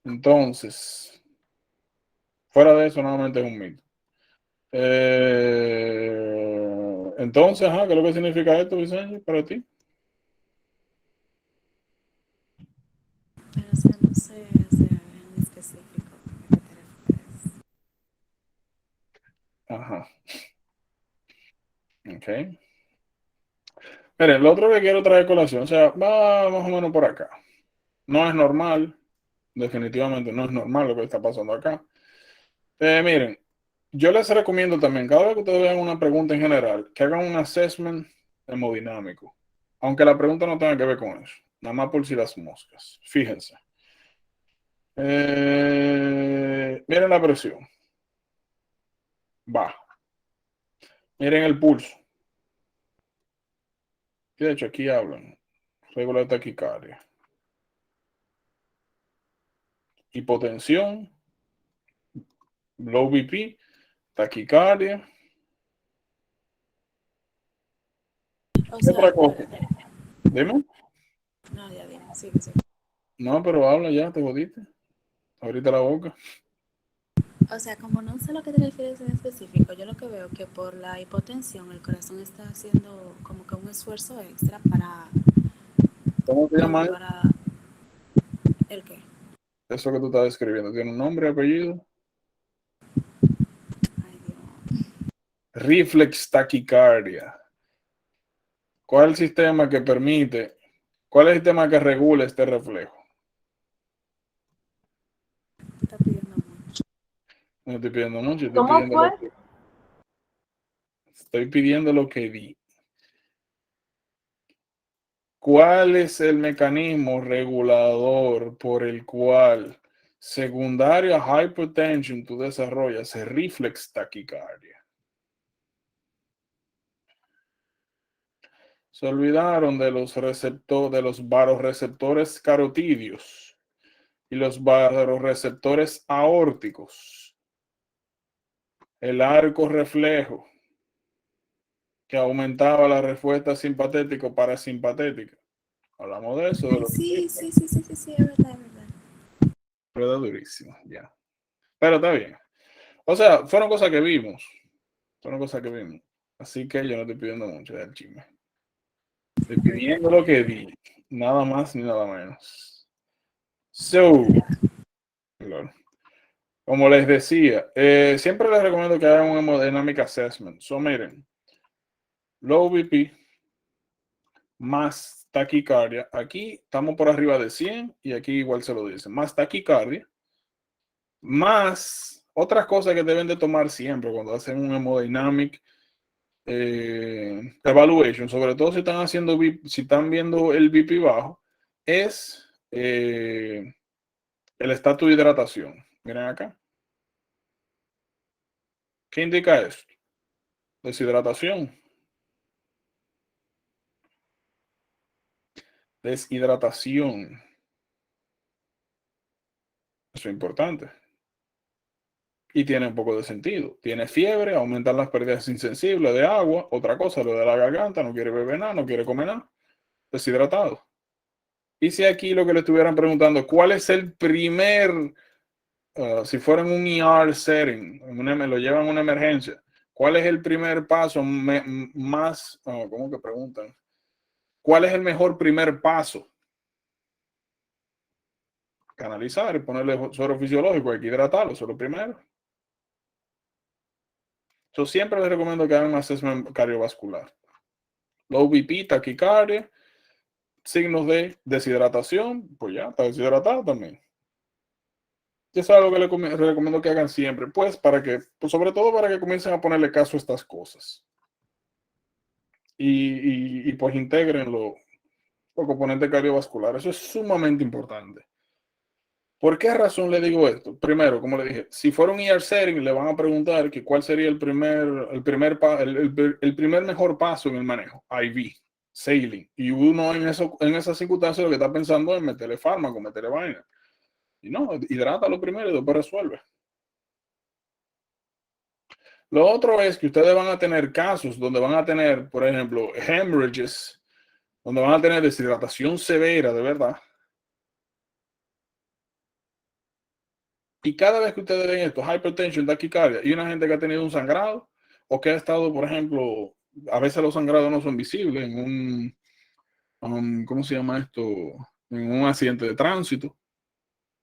Entonces, fuera de eso, nuevamente es un mito. Entonces, ¿qué es lo que significa esto, Vicente, para ti? Pero o sea, no sé, o sea, en específico, ¿a qué te refieres? Ajá. Ok. Miren, lo otro que quiero traer a colación, o sea, va más o menos por acá. No es normal, definitivamente no es normal lo que está pasando acá. Miren, yo les recomiendo también, cada vez que ustedes vean una pregunta en general, que hagan un assessment hemodinámico. Aunque la pregunta no tenga que ver con eso. Nada más por si las moscas. Fíjense. Miren la presión. Baja. Miren el pulso. De hecho, aquí hablan. Regular taquicardia. Hipotensión. Low BP. Taquicardia. O ¿Qué otra sea, cosa? Dime. no, ya dime, sigue, sigue. No, pero habla ya, te jodiste. Ahorita la boca. O sea, como no sé a lo que te refieres en específico, yo lo que veo que por la hipotensión el corazón está haciendo como que un esfuerzo extra para, ¿Cómo se llama como eso? para, ¿el qué? Eso que tú estás escribiendo? ¿Tiene un nombre, apellido? Ay, Dios. Reflex taquicardia. ¿Cuál es el sistema que permite? ¿Cuál es el sistema que regula este reflejo? Está pidiendo mucho. No estoy pidiendo mucho, ¿Cómo fue? estoy pidiendo lo que di. ¿Cuál es el mecanismo regulador por el cual, secundario a hypertension, tú desarrollas reflex taquicardia? Se olvidaron de los receptores, de los vasoreceptores carotídeos y los vasoreceptores aórticos. El arco reflejo que aumentaba la respuesta simpatético-parasimpatética. Hablamos de eso, de Ay, lo que sí, sí, sí, sí, sí, sí, es verdad, es verdad. era durísimo, ya. Pero está bien. O sea, fueron cosas que vimos. Fueron cosas que vimos. Así que yo no estoy pidiendo mucho del chisme. Estoy pidiendo lo que vi. Nada más ni nada menos. So, claro. Como les decía, siempre les recomiendo que hagan un hemodynamic assessment. So, miren, low BP más taquicardia. Aquí estamos por arriba de 100 y aquí igual se lo dicen. Más taquicardia, más otras cosas que deben de tomar siempre cuando hacen un hemodynamic evaluation, sobre todo si están haciendo si están viendo el BP bajo, es el estatus de hidratación. Miren acá. ¿Qué indica esto? Deshidratación. Deshidratación. Eso es importante. Y tiene un poco de sentido. Tiene fiebre, aumentan las pérdidas insensibles de agua, otra cosa, lo de la garganta, no quiere beber nada, no quiere comer nada, deshidratado. Y si aquí lo que le estuvieran preguntando, ¿cuál es el primer, si fuera en un ER setting, me lo llevan a una emergencia, ¿cuál es el primer paso más, ¿cómo que preguntan? ¿Cuál es el mejor primer paso? Canalizar y ponerle suero fisiológico, hay que hidratarlo, eso es lo primero. Yo siempre les recomiendo que hagan un assessment cardiovascular. Low BP, taquicardia, signos de deshidratación, pues ya, está deshidratado también. Es algo que les recomiendo que hagan siempre, pues para que, pues sobre todo para que comiencen a ponerle caso a estas cosas. Y pues integren los componentes cardiovasculares. Eso es sumamente importante. ¿Por qué razón le digo esto? Primero, como le dije, si fuera un ER setting, le van a preguntar que cuál sería el primer mejor paso en el manejo. IV, saline. Y uno en esa circunstancia lo que está pensando es meterle fármaco, meterle vaina. Y no, hidrátalo primero y después resuelve. Lo otro es que ustedes van a tener casos donde van a tener, por ejemplo, hemorrhages, donde van a tener deshidratación severa, de verdad. Y cada vez que ustedes ven esto, hypertension, taquicardia, y una gente que ha tenido un sangrado, o que ha estado, por ejemplo, a veces los sangrados no son visibles en ¿cómo se llama esto? En un accidente de tránsito,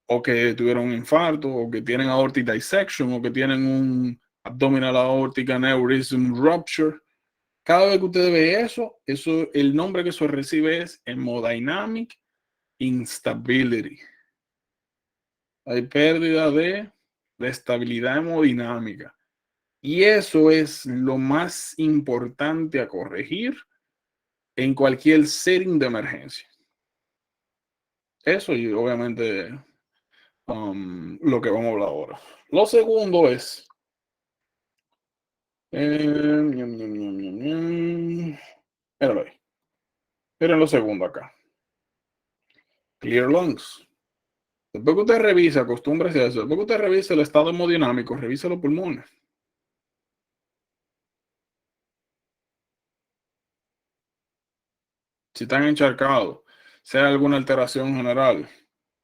o que tuvieron un infarto, o que tienen aortic dissection, o que tienen un abdominal aortic aneurysm rupture. Cada vez que ustedes ven eso, el nombre que eso recibe es hemodynamic instability. Hay pérdida de estabilidad hemodinámica. Y eso es lo más importante a corregir en cualquier setting de emergencia. Eso y obviamente lo que vamos a hablar ahora. Lo segundo es míralo ahí. Miren lo segundo acá. Clear lungs. Después que usted revisa, acostúmbrese a eso. Después que usted revise el estado hemodinámico, revise los pulmones. Si están encharcados, sea alguna alteración general,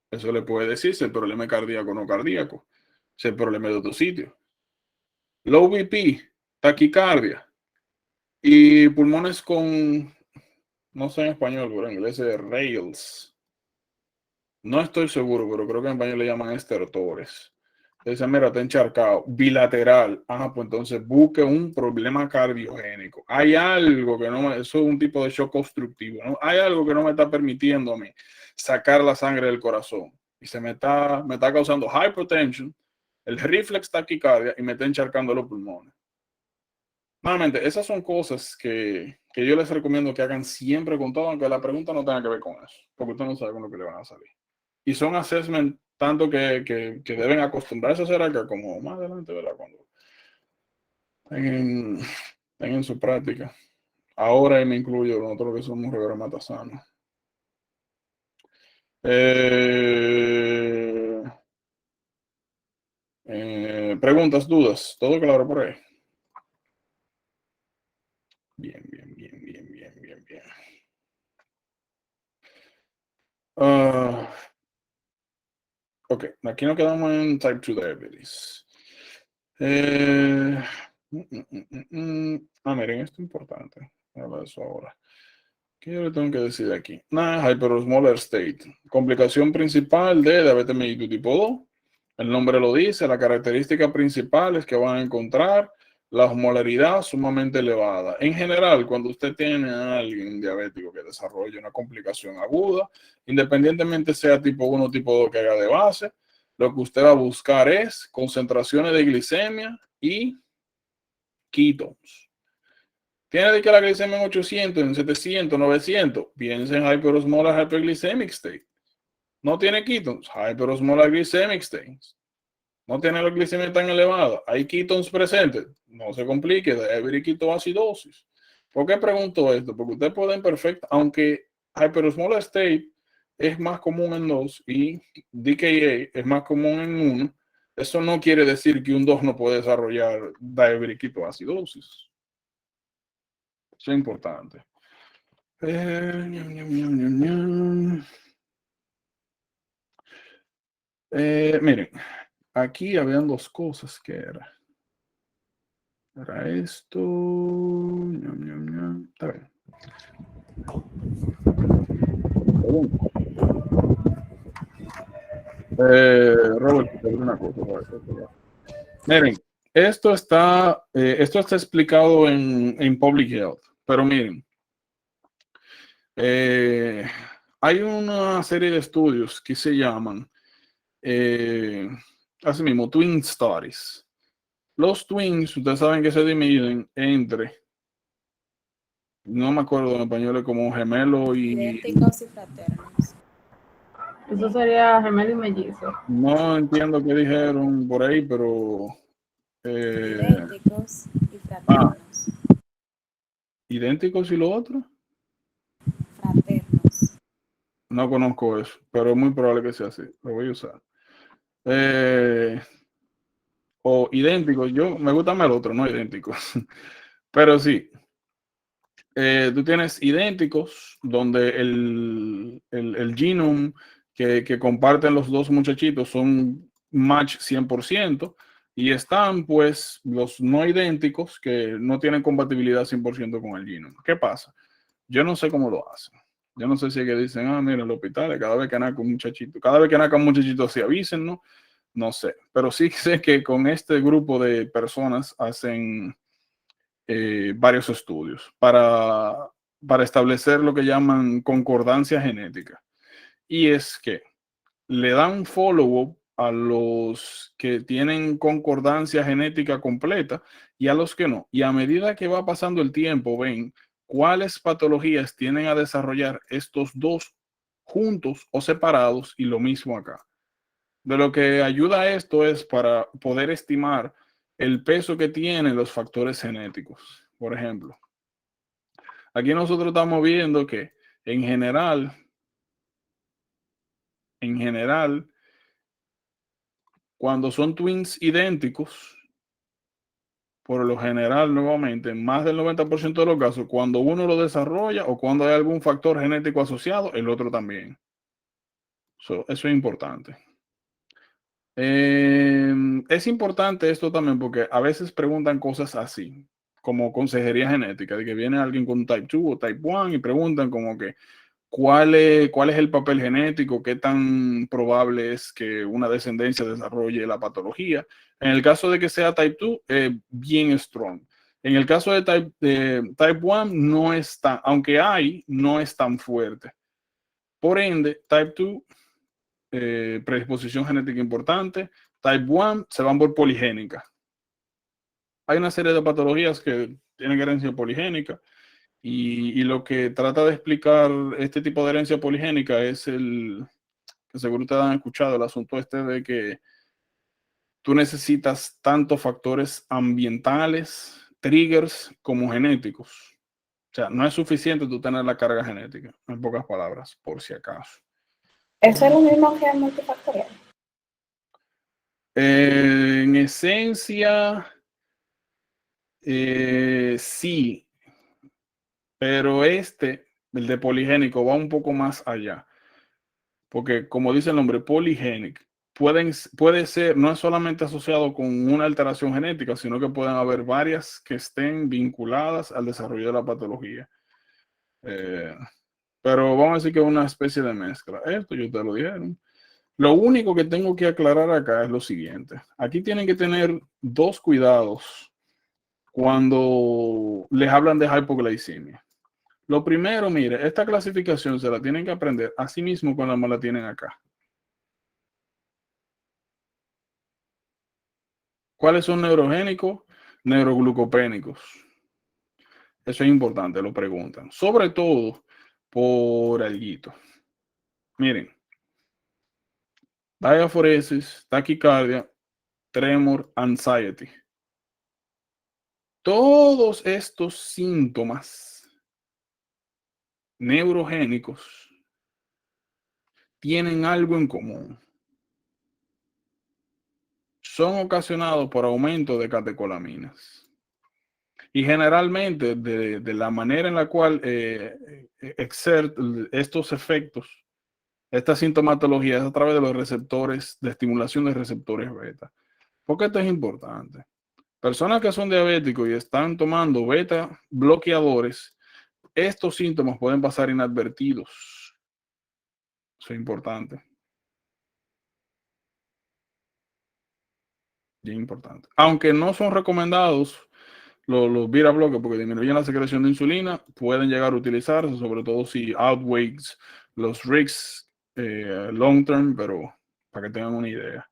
eso le puede decir si el problema es cardíaco o no cardíaco, si el problema es de otro sitio. Low BP, taquicardia y pulmones con, no sé en español, pero en inglés es rails. No estoy seguro, pero creo que en español le llaman estertores. Entonces, mira, está encharcado, bilateral. Pues entonces busque un problema cardiogénico. Hay algo que no, eso es un tipo de shock constructivo, ¿no? Hay algo que no me está permitiendo a mí sacar la sangre del corazón. Y me está causando hypertension, el reflex taquicardia y me está encharcando los pulmones. Nuevamente, esas son cosas que yo les recomiendo que hagan siempre con todo, aunque la pregunta no tenga que ver con eso, porque usted no sabe con lo que le van a salir. Y son assessment tanto que deben acostumbrarse a hacer acá como más adelante, ¿verdad? Cuando en su práctica. Ahora me incluyo nosotros que somos regramatasano. Preguntas, dudas, todo claro por ahí. Bien. Ok, aquí nos quedamos en type 2 diabetes. Miren, esto es importante. Habla de eso ahora. ¿Qué yo le tengo que decir aquí? Hyperosmolar state. Complicación principal de diabetes mellitus tipo 2. El nombre lo dice. La característica principal es que van a encontrar la osmolaridad sumamente elevada. En general, cuando usted tiene a alguien diabético que desarrolle una complicación aguda, independientemente sea tipo 1 o tipo 2 que haga de base, lo que usted va a buscar es concentraciones de glicemia y ketones. Tiene de que la glicemia en 800, en 700, 900. Piensa en hyperosmolar hyperglycemic state. No tiene ketones, hyperosmolar glycemic state. No tiene la glicemia tan elevada. Hay ketones presentes. No se complique, de ketoacidosis. ¿Por qué pregunto esto? Porque usted puede en perfecta, aunque hyperosmolar state es más común en 2 y DKA es más común en 1, eso no quiere decir que un 2 no puede desarrollar diabetic ketoacidosis. Eso es importante. Miren, aquí habían dos cosas que era esto. Está bien. Robert, te digo una cosa. Miren, esto está explicado en Public Health, pero miren, hay una serie de estudios que se llaman así mismo, twin studies. Los twins, ustedes saben que se dividen entre, no me acuerdo en español, como gemelo y... Idénticos y fraternos. Eso sería gemelo y mellizo. No entiendo qué dijeron por ahí, pero Idénticos y ah, fraternos. idénticos y lo otro. Fraternos. No conozco eso, pero es muy probable que sea así. Lo voy a usar. Eh, o idénticos. Yo me gusta más el otro, no idénticos. Pero sí, tú tienes idénticos, donde el genome que comparten los dos muchachitos son match 100%, y están pues los no idénticos que no tienen compatibilidad 100% con el genome. ¿Qué pasa? Yo no sé cómo lo hacen. Yo no sé si es que dicen, mira, en el hospital, cada vez que naca un muchachito, cada vez que naca un muchachito se avisen, ¿no? No sé, pero sí sé que con este grupo de personas hacen varios estudios para establecer lo que llaman concordancia genética. Y es que le dan follow-up a los que tienen concordancia genética completa y a los que no. Y a medida que va pasando el tiempo, ven cuáles patologías tienen a desarrollar estos dos juntos o separados, y lo mismo acá. De lo que ayuda a esto es para poder estimar el peso que tienen los factores genéticos. Por ejemplo, aquí nosotros estamos viendo que en general, cuando son twins idénticos, por lo general, nuevamente, en más del 90% de los casos, cuando uno lo desarrolla o cuando hay algún factor genético asociado, el otro también. Eso es importante. Es importante esto también porque a veces preguntan cosas así, como consejería genética, de que viene alguien con type 2 o type 1 y preguntan como que cuál es el papel genético, qué tan probable es que una descendencia desarrolle la patología. En el caso de que sea type 2, bien strong. En el caso de type 1, no está, aunque hay, no es tan fuerte. Por ende, type 2, predisposición genética importante. Type 1 se van por poligénica. Hay una serie de patologías que tienen herencia poligénica. Y lo que trata de explicar este tipo de herencia poligénica es que seguro ustedes han escuchado, el asunto este de que tú necesitas tanto factores ambientales, triggers, como genéticos. O sea, no es suficiente tú tener la carga genética, en pocas palabras, por si acaso. Eso es lo mismo que el multifactorial. En esencia, sí, pero el de poligénico, va un poco más allá. Porque como dice el nombre, polygenic, puede ser, no es solamente asociado con una alteración genética, sino que pueden haber varias que estén vinculadas al desarrollo de la patología. Pero vamos a decir que es una especie de mezcla. Esto yo te lo dijeron. Lo único que tengo que aclarar acá es lo siguiente. Aquí tienen que tener dos cuidados cuando les hablan de hipoglicemia. Lo primero, mire, esta clasificación se la tienen que aprender así mismo cuando me la tienen acá. ¿Cuáles son neurogénicos? Neuroglucopénicos. Eso es importante, lo preguntan. Sobre todo por alguito. Miren, diaforesis, taquicardia, tremor, anxiety. Todos estos síntomas neurogénicos tienen algo en común. Son ocasionados por aumento de catecolaminas. Y generalmente de la manera en la cual exerce estos efectos, esta sintomatología, es a través de los receptores, de estimulación de receptores beta. ¿Por qué esto es importante? Personas que son diabéticos y están tomando beta bloqueadores, estos síntomas pueden pasar inadvertidos. Eso es importante. Bien importante. Aunque no son recomendados los beta blockers porque disminuyen la secreción de insulina, pueden llegar a utilizarse, sobre todo si outweighs los risks long term, pero para que tengan una idea.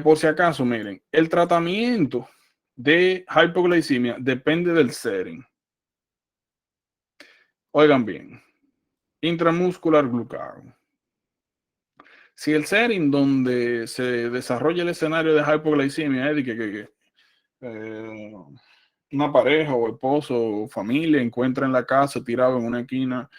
Por si acaso, miren, el tratamiento de hipoglicemia depende del setting. Oigan bien, intramuscular glucagon, Si el setting donde se desarrolla el escenario de hypoglicemia es de que una pareja o esposo o familia encuentra en la casa tirado en una esquina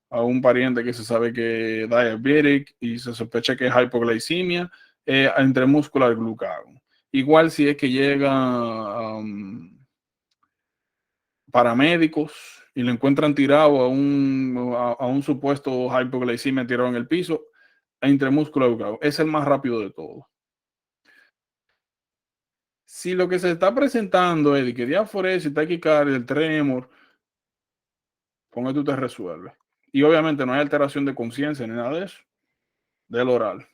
a un pariente que se sabe que es diabetic y se sospecha que es hypoglicemia, intramuscular glucagon. Igual si es que llega paramédicos y lo encuentran tirado a un supuesto hypoglicemia tirado en el piso, intramuscular glucagon. Es el más rápido de todo. Si lo que se está presentando es de que diaforesis, taquicardia, el tremor, con esto te resuelve. Y obviamente no hay alteración de conciencia ni nada de eso, del oral.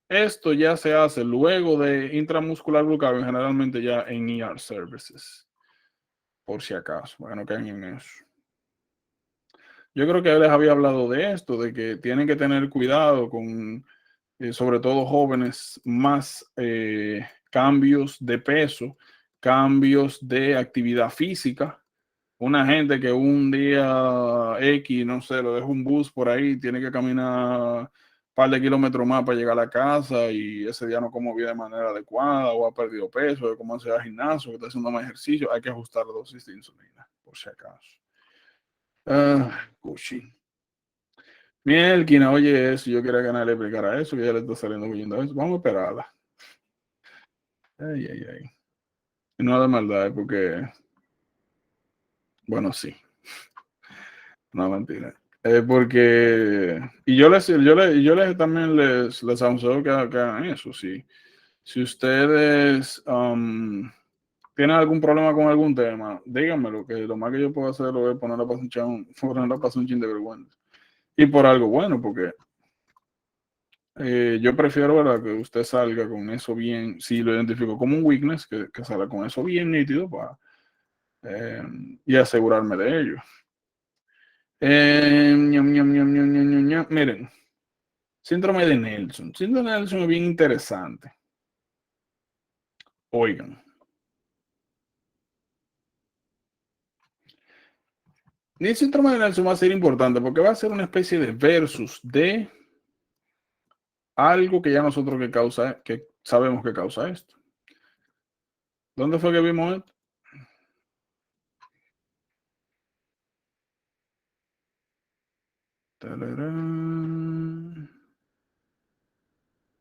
Esto ya se hace luego de intramuscular glucagon, generalmente ya en ER services, por si acaso, para que no caigan en eso. Yo creo que les había hablado de esto, de que tienen que tener cuidado con, sobre todo jóvenes, más cambios de peso, cambios de actividad física. Una gente que un día X, no sé, lo deja un bus por ahí, tiene que caminar un par de kilómetros más para llegar a la casa y ese día no comió bien de manera adecuada o ha perdido peso, de cómo hacer al gimnasio, que está haciendo más ejercicio, hay que ajustar la dosis de insulina, por si acaso. Cuchi. Mielquina, oye eso, yo quería que nadie le explicara eso, que ya le está saliendo huyendo eso. Vamos a esperarla. Ay, ay, ay. No de maldad, porque, bueno, sí. No, mentira. Porque, y yo les también les aconsejo que hagan eso. Si ustedes tienen algún problema con algún tema, díganmelo, que lo más que yo puedo hacer es ponerla para pasar un chin de vergüenza. Y por algo bueno, porque yo prefiero, ¿verdad?, que usted salga con eso bien, si lo identifico como un weakness, que salga con eso bien nítido para, y asegurarme de ello. Miren, síndrome de Nelson. Síndrome de Nelson es bien interesante. Oigan. El síndrome de Nelson va a ser importante porque va a ser una especie de versus de algo que ya nosotros que sabemos que causa esto. ¿Dónde fue que vimos esto? Tararán,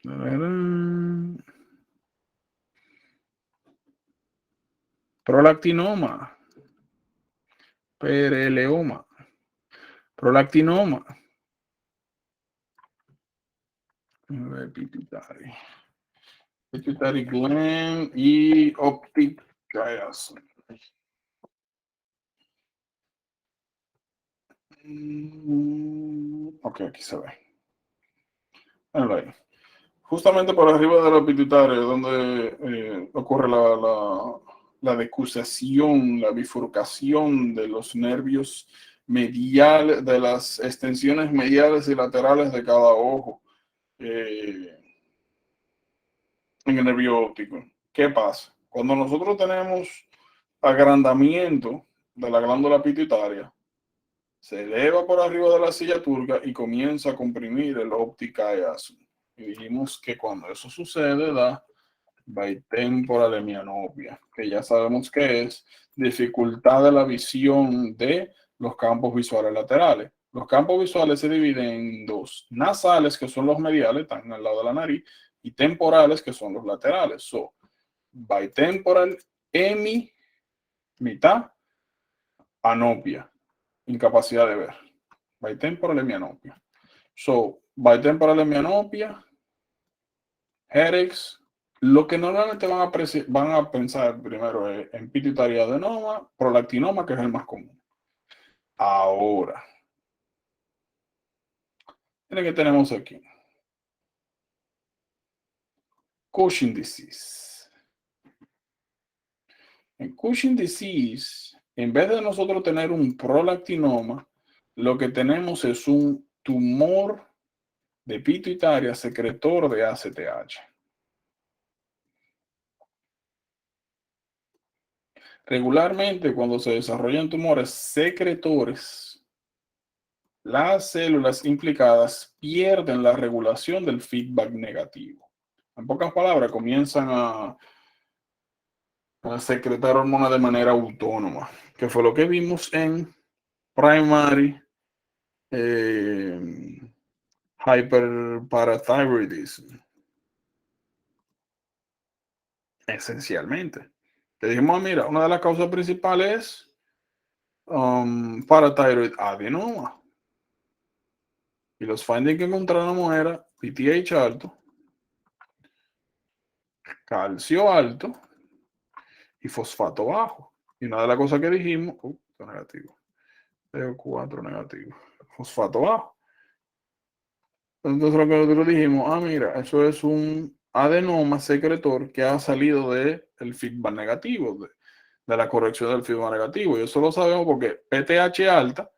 tararán. Prolactinoma, pereleoma, prolactinoma, pituitary gland y optic chiasm. Ok, aquí se ve. Ahí. Justamente por arriba de la pituitaria, donde ocurre la decusación, la bifurcación de los nervios mediales, de las extensiones mediales y laterales de cada ojo en el nervio óptico. ¿Qué pasa? Cuando nosotros tenemos agrandamiento de la glándula pituitaria, se eleva por arriba de la silla turca y comienza a comprimir el optic chiasm. Y dijimos que cuando eso sucede da bitemporal hemianopia, que ya sabemos que es dificultad de la visión de los campos visuales laterales. Los campos visuales se dividen en dos: nasales, que son los mediales, están al lado de la nariz, y temporales, que son los laterales. So, bitemporal hemi, mitad, anopia, incapacidad de ver. Bitemporal hemianopia. So, bitemporal hemianopia, headaches. Lo que normalmente van a pensar primero es en pituitaria adenoma, prolactinoma, que es el más común. Ahora, miren que tenemos aquí. Cushing disease. En Cushing disease, en vez de nosotros tener un prolactinoma, lo que tenemos es un tumor de pituitaria secretor de ACTH. Regularmente, cuando se desarrollan tumores secretores, las células implicadas pierden la regulación del feedback negativo. En pocas palabras, comienzan a secretar hormonas de manera autónoma, que fue lo que vimos en primary hyperparathyroidism. Esencialmente. Te dijimos, mira, una de las causas principales es parathyroid adenoma. Y los findings que encontramos era PTH alto, calcio alto y fosfato bajo. Y una de las cosas que dijimos, negativo, CO4 negativo, fosfato bajo. Entonces lo que nosotros dijimos, mira, eso es un adenoma secretor que ha salido del feedback negativo, de la corrección del feedback negativo. Y eso lo sabemos porque PTH alta,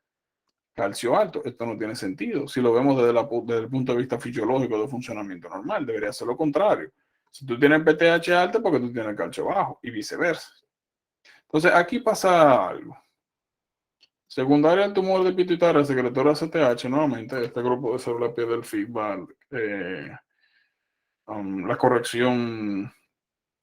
calcio alto. Esto no tiene sentido. Si lo vemos desde el punto de vista fisiológico de funcionamiento normal, debería ser lo contrario. Si tú tienes PTH alta, porque tú tienes calcio bajo y viceversa. Entonces aquí pasa algo. Secundaria al tumor de pituitaria secretora ACTH, nuevamente, este grupo de células pierde el feedback, la corrección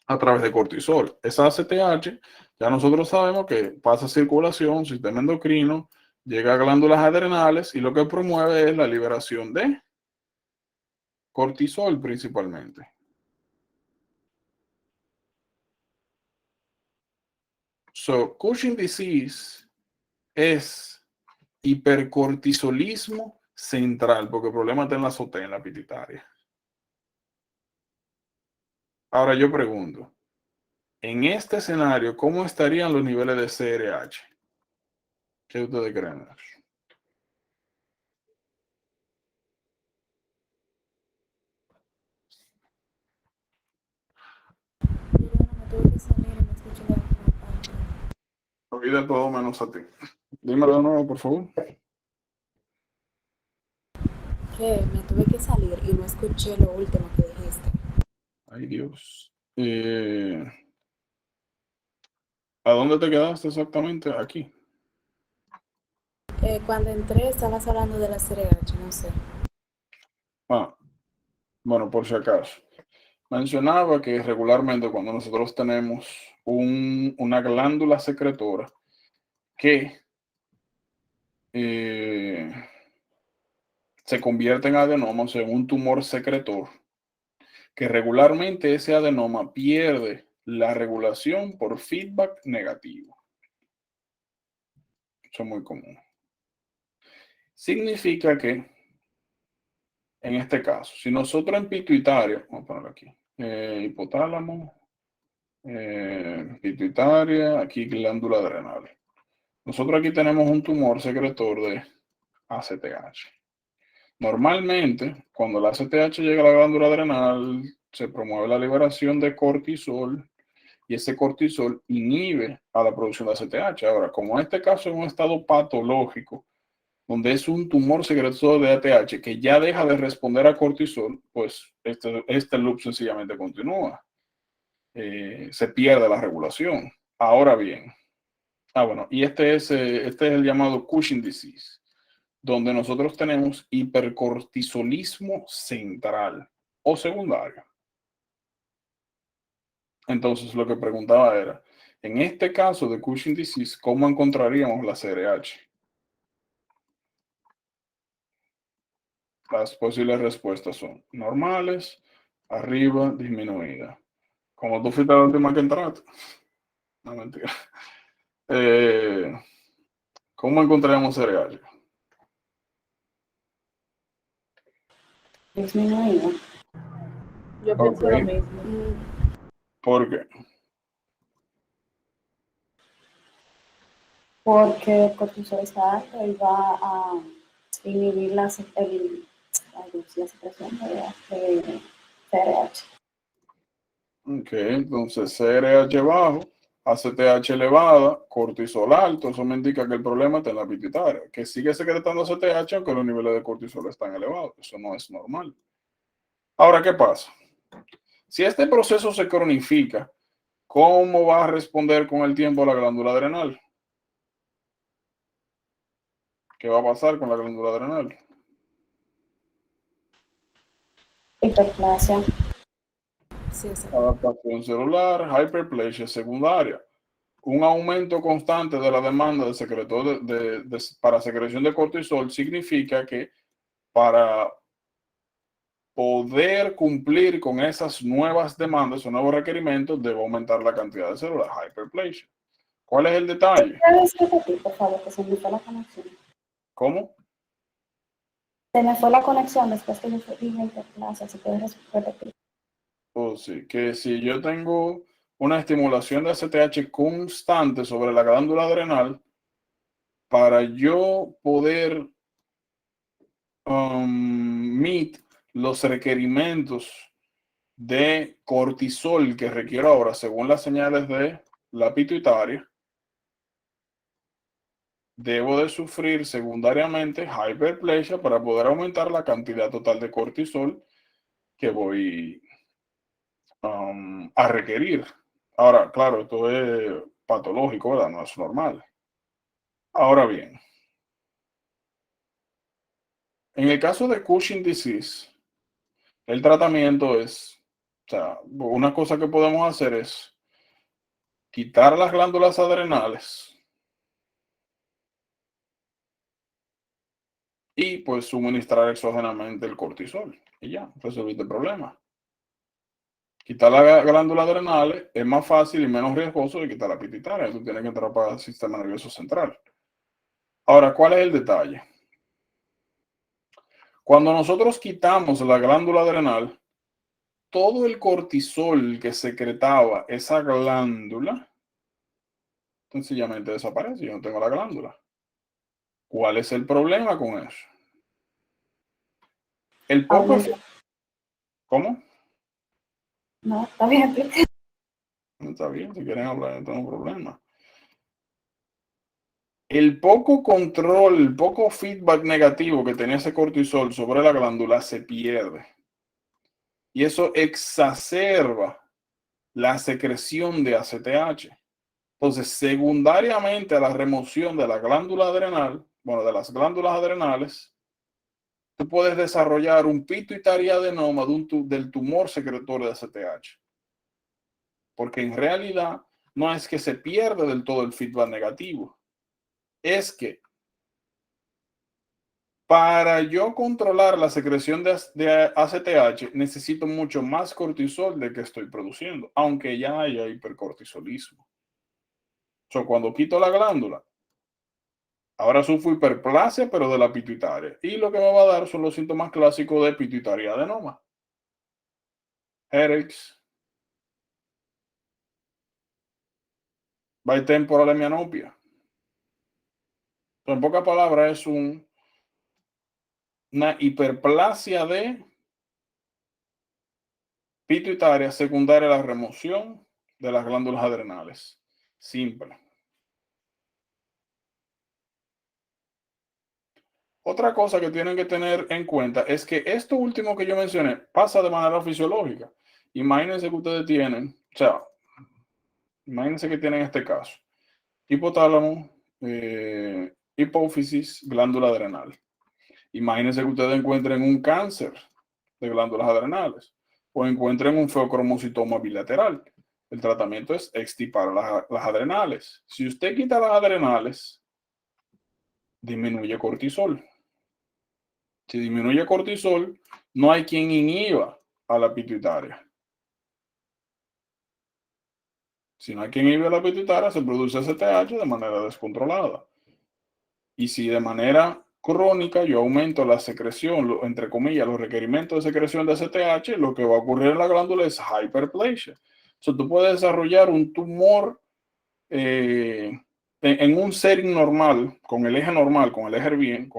a través de cortisol. Esa ACTH, ya nosotros sabemos que pasa circulación, sistema endocrino, llega a glándulas adrenales y lo que promueve es la liberación de cortisol principalmente. So, Cushing disease es hipercortisolismo central, porque el problema está en la azotea, en la pituitaria. Ahora yo pregunto, en este escenario, ¿cómo estarían los niveles de CRH? ¿Qué ustedes creen? Me tuve que salir y me escuché la última parte. Olvida todo menos a ti. Dímelo de nuevo, por favor. Que me tuve que salir y no escuché lo último que dijiste. Ay, Dios. ¿A dónde te quedaste exactamente? Aquí. Cuando entré estabas hablando de la CRH, no sé. Bueno, por si acaso. Mencionaba que regularmente cuando nosotros tenemos una glándula secretora que se convierte en adenoma, o sea, en un tumor secretor, que regularmente ese adenoma pierde la regulación por feedback negativo. Eso es muy común. Significa que, en este caso, si nosotros en pituitaria, vamos a ponerlo aquí, hipotálamo, pituitaria, aquí glándula adrenal. Nosotros aquí tenemos un tumor secretor de ACTH. Normalmente, cuando la ACTH llega a la glándula adrenal, se promueve la liberación de cortisol y ese cortisol inhibe a la producción de ACTH. Ahora, como en este caso es un estado patológico, donde es un tumor secretor de ATH que ya deja de responder a cortisol, pues este loop sencillamente continúa. Se pierde la regulación. Ahora bien, bueno, y este es el llamado Cushing disease, donde nosotros tenemos hipercortisolismo central o secundario. Entonces, lo que preguntaba era, en este caso de Cushing disease, ¿cómo encontraríamos la CRH? Las posibles respuestas son normales, arriba, disminuida. Como tú fuiste la última que entraste. No, mentira. ¿Cómo encontraríamos CRH? Disminuido. Yo pienso Ok. lo mismo. ¿Por qué? Porque el cortisol está alto y va a inhibir la secreción de CRH. Ok, entonces CRH bajo, ACTH elevada, cortisol alto, eso me indica que el problema está en la pituitaria, que sigue secretando ACTH aunque los niveles de cortisol están elevados, eso no es normal. Ahora, ¿qué pasa? Si este proceso se cronifica, ¿cómo va a responder con el tiempo la glándula adrenal? ¿Qué va a pasar con la glándula adrenal? Hiperplasia. Sí, exacto. Adaptación celular, hiperplasia secundaria. Un aumento constante de la demanda de secretor para secreción de cortisol significa que para poder cumplir con esas nuevas demandas o nuevos requerimientos, debo aumentar la cantidad de células, hyperplasia. ¿Cuál es el detalle? ¿Puedes repetir, por favor, que se me fue la conexión? ¿Cómo? Se me fue la conexión después que yo dije hiperplasia, si puedes repetir. Oh, sí, que si yo tengo una estimulación de ACTH constante sobre la glándula adrenal, para yo poder meet los requerimientos de cortisol que requiero ahora, según las señales de la pituitaria, debo de sufrir secundariamente hyperplasia para poder aumentar la cantidad total de cortisol que voy a requerir. Ahora, claro, esto es patológico, ¿verdad? No es normal. Ahora bien, en el caso de Cushing disease, el tratamiento es, o sea, una cosa que podemos hacer es quitar las glándulas adrenales y pues suministrar exógenamente el cortisol y ya, resolviste el problema. Quitar las glándulas adrenales es más fácil y menos riesgoso de quitar la pituitaria. Tú tienes que entrar para el sistema nervioso central. Ahora, ¿cuál es el detalle? Cuando nosotros quitamos la glándula adrenal, todo el cortisol que secretaba esa glándula sencillamente desaparece. Yo no tengo la glándula. ¿Cuál es el problema con eso? El poco... ¿Cómo? No, está bien, explica. Está bien, si quieren hablar, no tengo problema. El poco control, el poco feedback negativo que tenía ese cortisol sobre la glándula se pierde. Y eso exacerba la secreción de ACTH. Entonces, secundariamente a la remoción de la glándula adrenal, bueno, de las glándulas adrenales, tú puedes desarrollar un pituitariadenoma del tumor secretor de ACTH. Porque en realidad no es que se pierde del todo el feedback negativo, es que para yo controlar la secreción de ACTH necesito mucho más cortisol de que estoy produciendo, aunque ya haya hipercortisolismo. Cuando quito la glándula, ahora sufro hiperplasia, pero de la pituitaria. Y lo que me va a dar son los síntomas clásicos de pituitariadenoma. Headaches, bitemporal hemianopia. En pocas palabras, es una hiperplasia de pituitaria secundaria a la remoción de las glándulas adrenales. Simple. Otra cosa que tienen que tener en cuenta es que esto último que yo mencioné pasa de manera fisiológica. Imagínense que ustedes tienen, o sea, imagínense que tienen este caso. Hipotálamo, hipófisis, glándula adrenal. Imagínense que ustedes encuentren un cáncer de glándulas adrenales o encuentren un feocromocitoma bilateral. El tratamiento es extirpar las adrenales. Si usted quita las adrenales, disminuye cortisol. Si disminuye cortisol, no hay quien inhiba a la pituitaria. Si no hay quien inhiba a la pituitaria, se produce ACTH de manera descontrolada. Y si de manera crónica yo aumento la secreción, entre comillas, los requerimientos de secreción de ACTH, lo que va a ocurrir en la glándula es hyperplasia. Tú puedes desarrollar un tumor en un setting normal, con el eje normal, con el eje bien,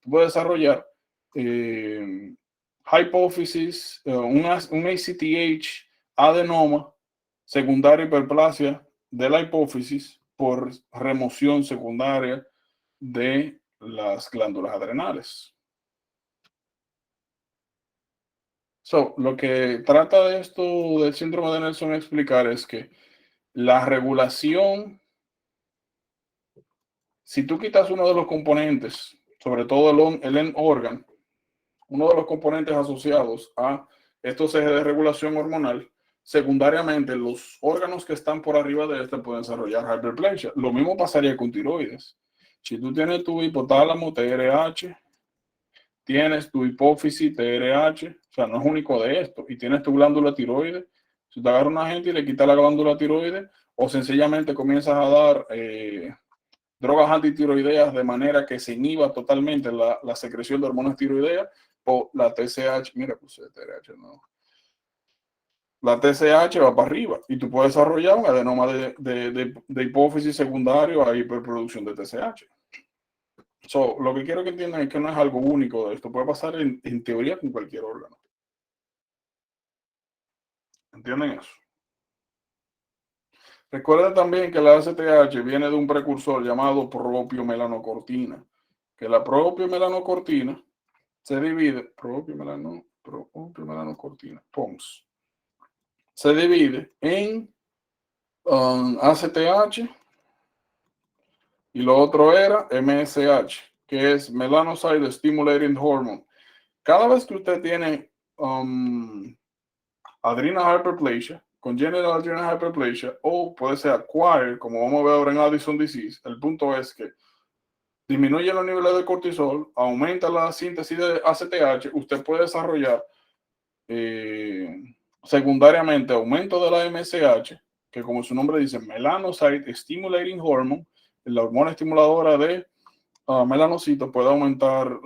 tú puedes desarrollar hipófisis, un ACTH adenoma, secundaria hiperplasia de la hipófisis por remoción secundaria de las glándulas adrenales. Lo que trata de esto del síndrome de Nelson explicar es que la regulación Si tú quitas uno de los componentes, sobre todo el end organ, uno de los componentes asociados a estos ejes de regulación hormonal, secundariamente los órganos que están por arriba de este pueden desarrollar hyperplasia. Lo mismo pasaría con tiroides. Si tú tienes tu hipotálamo TRH, tienes tu hipófisis TRH, o sea, no es único de esto, y tienes tu glándula tiroides, si te agarra una gente y le quita la glándula tiroides, o sencillamente comienzas a dar drogas antitiroideas de manera que se inhiba totalmente la secreción de hormonas tiroideas, o la TSH, mira, puse TRH, no. La TSH va para arriba y tú puedes desarrollar un adenoma de hipófisis secundario a hiperproducción de TSH. So, lo que quiero que entiendan es que no es algo único de esto, puede pasar en teoría con cualquier órgano. ¿Entienden eso? Recuerden también que la ACTH viene de un precursor llamado propiomelanocortina, que la propiomelanocortina se divide, propiomelanocortina, POMS, se divide en ACTH y lo otro era MSH, que es Melanocyte Stimulating Hormone. Cada vez que usted tiene adrenal hyperplasia, congenital adrenal hyperplasia, o puede ser acquired, como vamos a ver ahora en Addison disease, el punto es que disminuye los niveles de cortisol, aumenta la síntesis de ACTH, usted puede desarrollar secundariamente aumento de la MSH, que como su nombre dice, Melanocyte Stimulating Hormone, la hormona estimuladora de melanocitos puede aumentar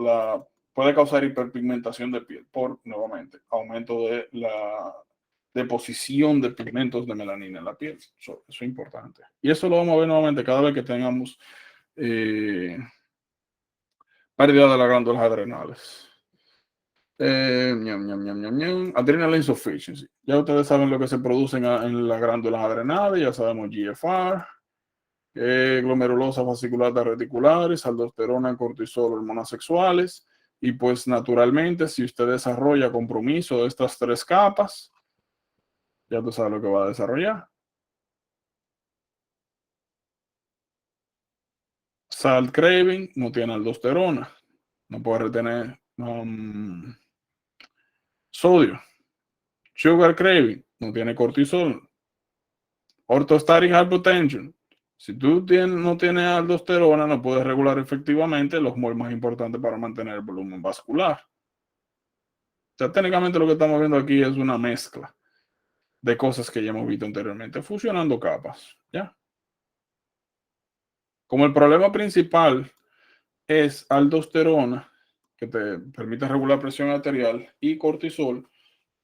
puede causar hiperpigmentación de piel por, nuevamente, aumento de la deposición de pigmentos de melanina en la piel. Eso es importante. Y eso lo vamos a ver nuevamente cada vez que tengamos pérdida de las glándulas adrenales. Adrenal insufficiency. Ya ustedes saben lo que se produce en las glándulas adrenales, ya sabemos GFR, glomerulosa fascicular reticulares, aldosterona, cortisol, hormonas sexuales, y pues naturalmente si usted desarrolla compromiso de estas tres capas, ya tú sabes lo que va a desarrollar. Salt craving no tiene aldosterona, no puede retener sodio. Sugar craving no tiene cortisol. Orthostatic hypotension. Si tú no tienes aldosterona, no puedes regular efectivamente los MOL más importantes para mantener el volumen vascular. O sea, técnicamente lo que estamos viendo aquí es una mezcla de cosas que ya hemos visto anteriormente, fusionando capas, ¿ya? Como el problema principal es aldosterona, que te permite regular presión arterial, y cortisol,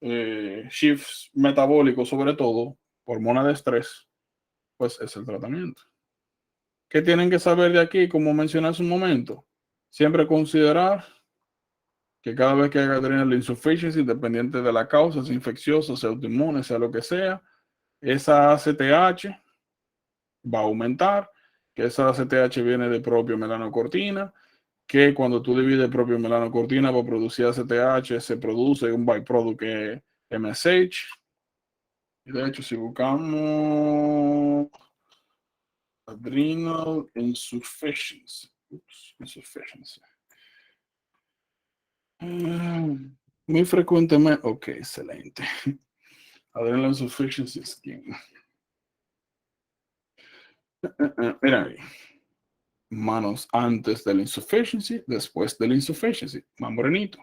shifts metabólicos sobre todo, hormona de estrés, pues es el tratamiento. ¿Qué tienen que saber de aquí? Como mencioné hace un momento, siempre considerar que cada vez que haya adrenal insufficiency, independiente de la causa, sea infecciosa, sea autoinmune, sea lo que sea, esa ACTH va a aumentar, que esa ACTH viene de propio melanocortina, que cuando tú divides propio melanocortina para producir ACTH, se produce un byproduct que es MSH. Y de hecho, si buscamos adrenal insufficiency, muy frecuentemente, ok, excelente. Adrenal insufficiency skin. Mira ahí. Manos antes del insufficiency, después del insufficiency. Más morenito.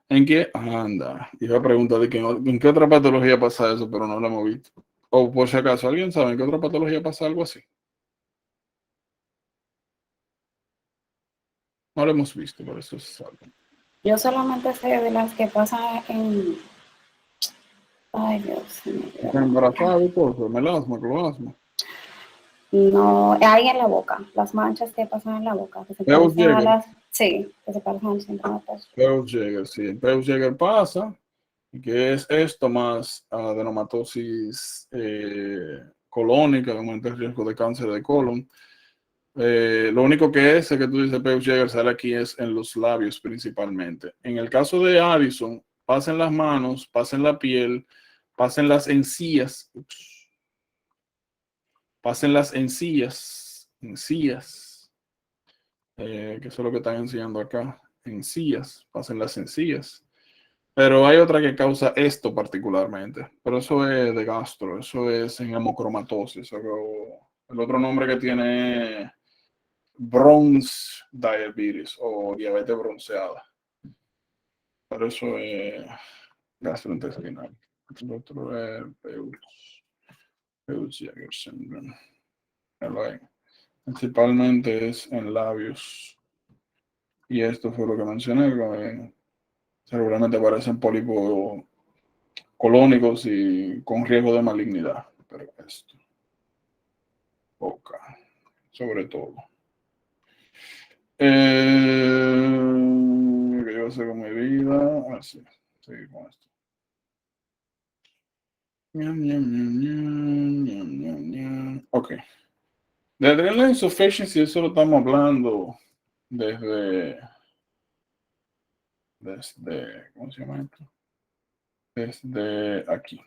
¿En qué? Anda. Iba a preguntar de en qué otra patología pasa eso, pero no lo hemos visto. O por si acaso, ¿alguien sabe en qué otra patología pasa algo así? No lo hemos visto, por eso es algo. Yo solamente sé de las que pasan en... Ay, Dios mío. Embarazada y cosas, melasma, cloasma. No, ahí en la boca, las manchas que pasan en la boca, que se parecen a las... Sí, que se parecen al síndrome de Peutz-Jeghers, sí. Peutz-Jeghers pasa, que es esto más adenomatosis colónica, que aumenta el riesgo de cáncer de colon. Lo único que es que tú dices Peutz-Jeghers sale aquí es en los labios principalmente. En el caso de Addison, pasa en las manos, pasa en la piel, pasa en las encías. Ups. Pasa en las encías. que eso es lo que están enseñando acá, encías, pasen las encías. Pero hay otra que causa esto particularmente, pero eso es de gastro, eso es en hemocromatosis. El otro nombre que tiene es bronze diabetes o diabetes bronceada. Pero eso es gastrointestinal. El otro es Peutz-Jeghers syndrome. Principalmente es en labios. Y esto fue lo que mencioné. Seguramente aparecen pólipos colónicos y con riesgo de malignidad. Pero esto, boca, sobre todo. ¿Qué iba a hacer con mi vida? Así, seguir con esto. Ok. De adrenal insufficiency, eso lo estamos hablando desde, ¿cómo se llama esto? Desde aquí.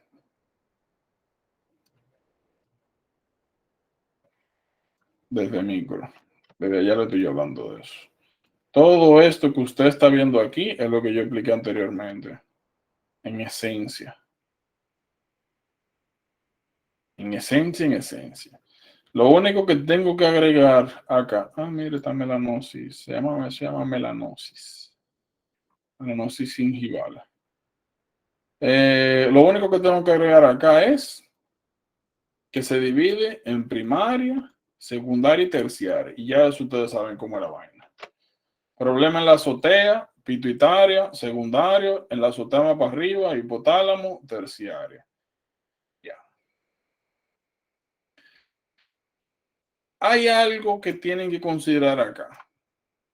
Desde micro. Desde allá le estoy hablando de eso. Todo esto que usted está viendo aquí es lo que yo expliqué anteriormente. En esencia. En esencia. Lo único que tengo que agregar acá. Mire, está melanosis. Se llama melanosis. Melanosis gingival. Lo único que tengo que agregar acá es que se divide en primaria, secundaria y terciaria. Y ya eso ustedes saben cómo es la vaina. Problema en la azotea, pituitaria, secundario, en la azotea más para arriba, hipotálamo, terciaria. Ya. Hay algo que tienen que considerar acá.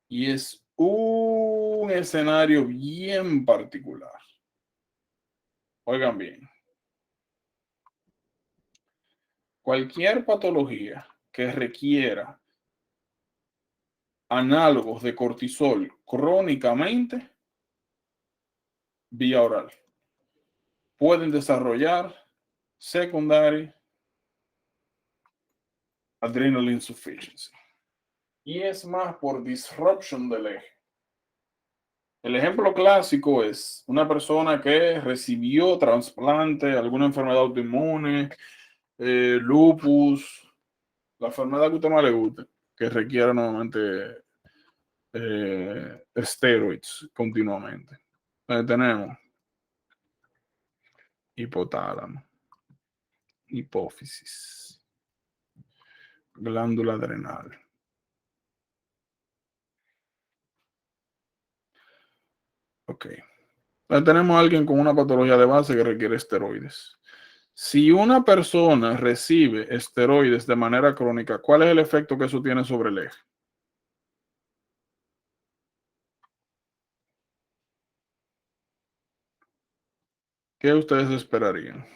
Y es un escenario bien particular. Oigan bien. Cualquier patología que requiera análogos de cortisol crónicamente, vía oral, pueden desarrollar secondary adrenal insufficiency. Y es más por disruption del eje. El ejemplo clásico es una persona que recibió trasplante, alguna enfermedad autoinmune, lupus, la enfermedad que a usted más le guste, que requiera nuevamente steroids continuamente. Entonces tenemos hipotálamo, hipófisis, glándula adrenal. Ok. Entonces tenemos a alguien con una patología de base que requiere esteroides. Si una persona recibe esteroides de manera crónica, ¿cuál es el efecto que eso tiene sobre el eje? ¿Qué ustedes esperarían?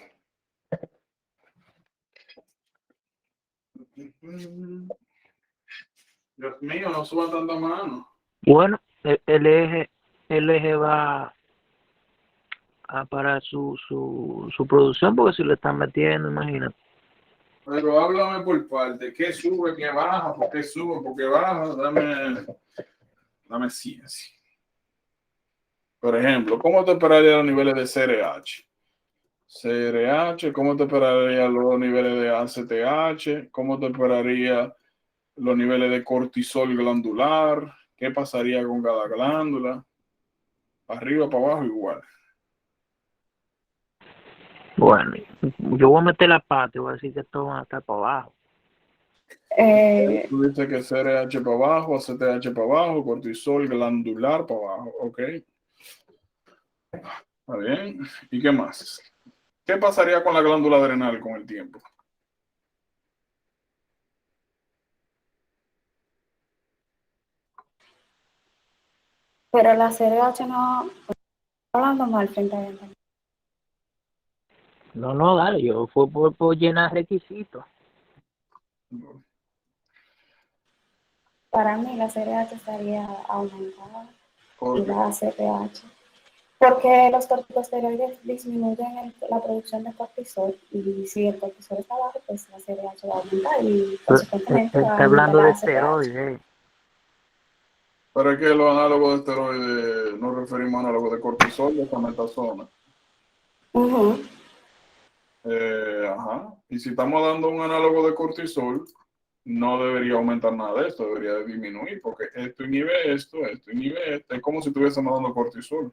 Dios mío, no suban tanta mano. Bueno, el eje va a parar su producción porque si lo están metiendo, imagínate. Pero háblame por parte. ¿Qué sube, qué baja? ¿Por qué sube, por qué baja? Dame ciencia. Por ejemplo, ¿cómo te esperaría los niveles de CRH? CRH, ¿cómo te esperaría los niveles de ACTH? ¿Cómo te esperaría los niveles de cortisol glandular? ¿Qué pasaría con cada glándula? Para arriba, para abajo, igual. Bueno, yo voy a meter la pata y voy a decir que todos van a estar para abajo. Tú dices que CRH para abajo, ACTH para abajo, cortisol glandular para abajo, ok. Está bien. ¿Y qué más? ¿Qué pasaría con la glándula adrenal con el tiempo? Pero la CRH no, hablando mal frente a ella. No, dale, yo fue por llenar requisitos. Para mí la CRH estaría aumentada ¿Por y qué? la ACTH. Porque los corticosteroides disminuyen la producción de cortisol y si el cortisol está bajo, pues la CRH va a aumentar y consecuentemente va a Está aumentar hablando la de ACTH. esteroides. Pero es que los análogos de esteroides nos referimos a análogos de cortisol y desametasona. Ujú. Ajá. Y si estamos dando un análogo de cortisol, no debería aumentar nada de esto, debería disminuir, porque esto inhibe esto inhibe esto. Es como si estuviésemos dando cortisol.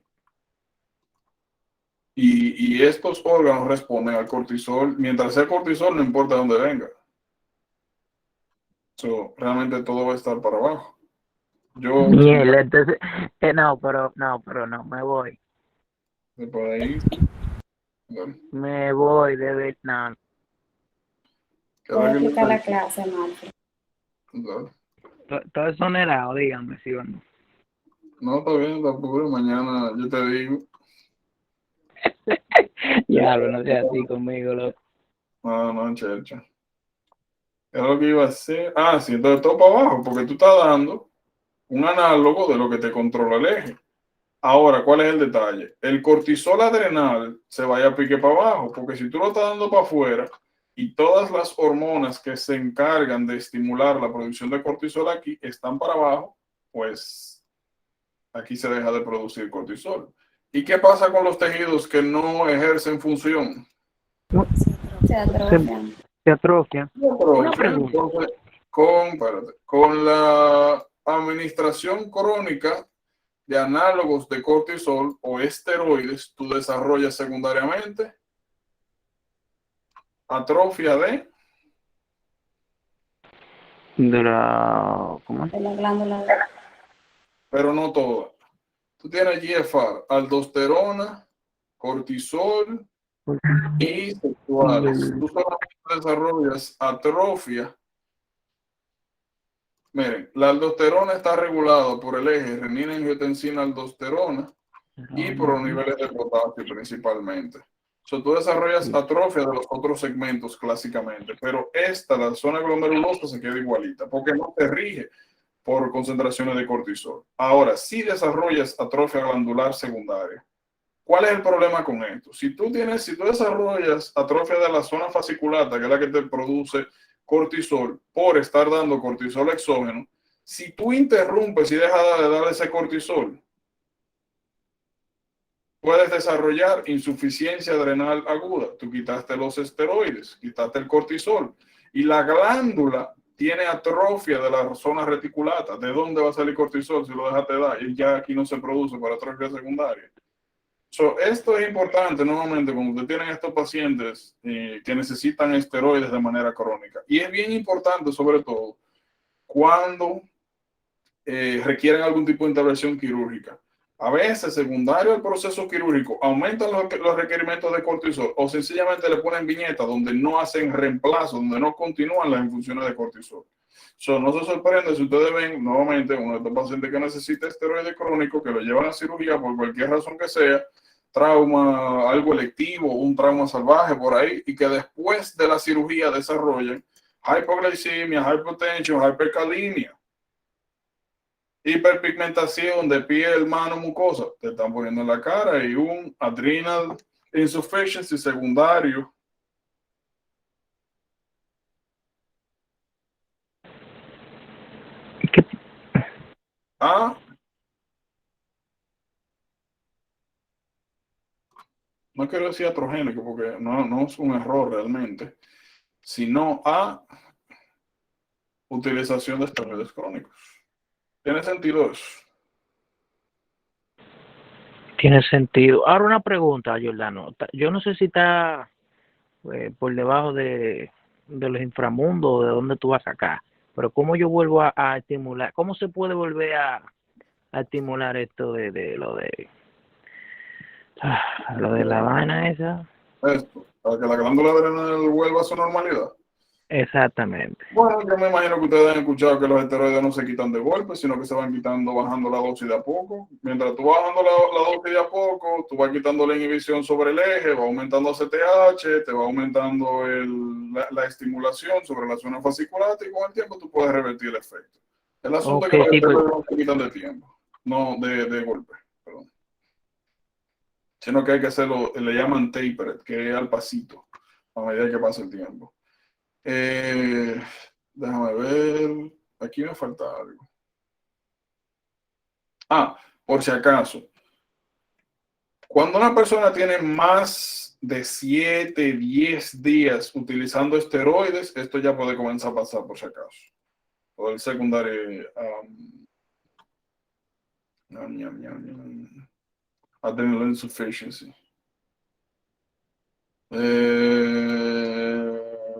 Y estos órganos responden al cortisol. Mientras sea cortisol, no importa dónde venga. Realmente todo va a estar para abajo. Yo, Mierda, entonces, no, me voy. de por ahí, bueno, Me voy de Vietnam. ¿qué es Voy a lo que me explicar la dice? clase, Marco. Claro. Todo eso nerado, dígame, ¿sí o no? No, está bien, tampoco. Mañana yo te digo. Ya, no seas así conmigo, loco. No, checha. ¿Qué es lo que iba a hacer? Ah, sí, entonces todo para abajo, porque tú estás dando un análogo de lo que te controla el eje. Ahora, ¿cuál es el detalle? El cortisol adrenal se vaya a pique para abajo, porque si tú lo estás dando para afuera y todas las hormonas que se encargan de estimular la producción de cortisol aquí están para abajo, pues aquí se deja de producir cortisol. ¿Y qué pasa con los tejidos que no ejercen función? Se atrofian. Se atrofia. Una Atrofia. pregunta. Entonces, con la administración crónica de análogos de cortisol o esteroides, tú desarrollas secundariamente atrofia De la... ¿Cómo es? De la glándula. pero no toda. Tú tienes GFR, aldosterona, cortisol y sexuales. Tú solamente desarrollas atrofia. Miren, la aldosterona está regulada por el eje renina-angiotensina-aldosterona y por los niveles de potasio principalmente. Tú desarrollas atrofia de los otros segmentos clásicamente, pero la zona glomerulosa se queda igualita porque no te rige por concentraciones de cortisol. Ahora, si desarrollas atrofia glandular secundaria, ¿cuál es el problema con esto? Si tú desarrollas atrofia de la zona fasciculata, que es la que te produce cortisol, por estar dando cortisol exógeno, si tú interrumpes y dejas de dar ese cortisol, puedes desarrollar insuficiencia adrenal aguda. Tú quitaste los esteroides, quitaste el cortisol y la glándula tiene atrofia de la zona reticulata. ¿De dónde va a salir cortisol si lo dejaste de dar? Y ya aquí no se produce para atrofia secundaria. Esto es importante nuevamente cuando usted tienen estos pacientes que necesitan esteroides de manera crónica. Y es bien importante sobre todo cuando requieren algún tipo de intervención quirúrgica. A veces, secundario al proceso quirúrgico, aumentan los requerimientos de cortisol o sencillamente le ponen viñetas donde no hacen reemplazo, donde no continúan las infusiones de cortisol. No se sorprende si ustedes ven nuevamente uno de estos pacientes que necesita esteroide crónico, que lo llevan a cirugía por cualquier razón que sea, trauma, algo electivo, un trauma salvaje por ahí, y que después de la cirugía desarrollen hipoglicemia, hipertensión, hipercalemia, hiperpigmentación de piel, mano, mucosa, te están poniendo en la cara, y un adrenal insufficiency secundario. Ah, no quiero decir atrogénico porque no es un error realmente, sino a utilización de esteroides crónicos. ¿Tiene sentido eso? Tiene sentido. Ahora una pregunta, Giordano. Yo no sé si está por debajo de los inframundos, de dónde tú vas a sacar. Pero ¿cómo yo vuelvo a estimular? ¿Cómo se puede volver a estimular esto de lo de la vaina esa? Esto, para que la glándula adrenal vuelva a su normalidad. Exactamente. Bueno, yo me imagino que ustedes han escuchado que los esteroides no se quitan de golpe, sino que se van quitando, bajando la dosis de a poco. Mientras tú vas bajando la dosis de a poco, tú vas quitando la inhibición sobre el eje, va aumentando ACTH, te va aumentando la estimulación sobre la zona fasciculata y con el tiempo tú puedes revertir el efecto. El asunto es que los esteroides no se quitan de tiempo, no de golpe, perdón. Sino que hay que hacerlo, le llaman taper, que es al pasito, a medida que pasa el tiempo. Déjame ver. Aquí me falta algo. Por si acaso, cuando una persona tiene más de 7, 10 días utilizando esteroides, esto ya puede comenzar a pasar por si acaso. O el secundario adrenal insufficiency.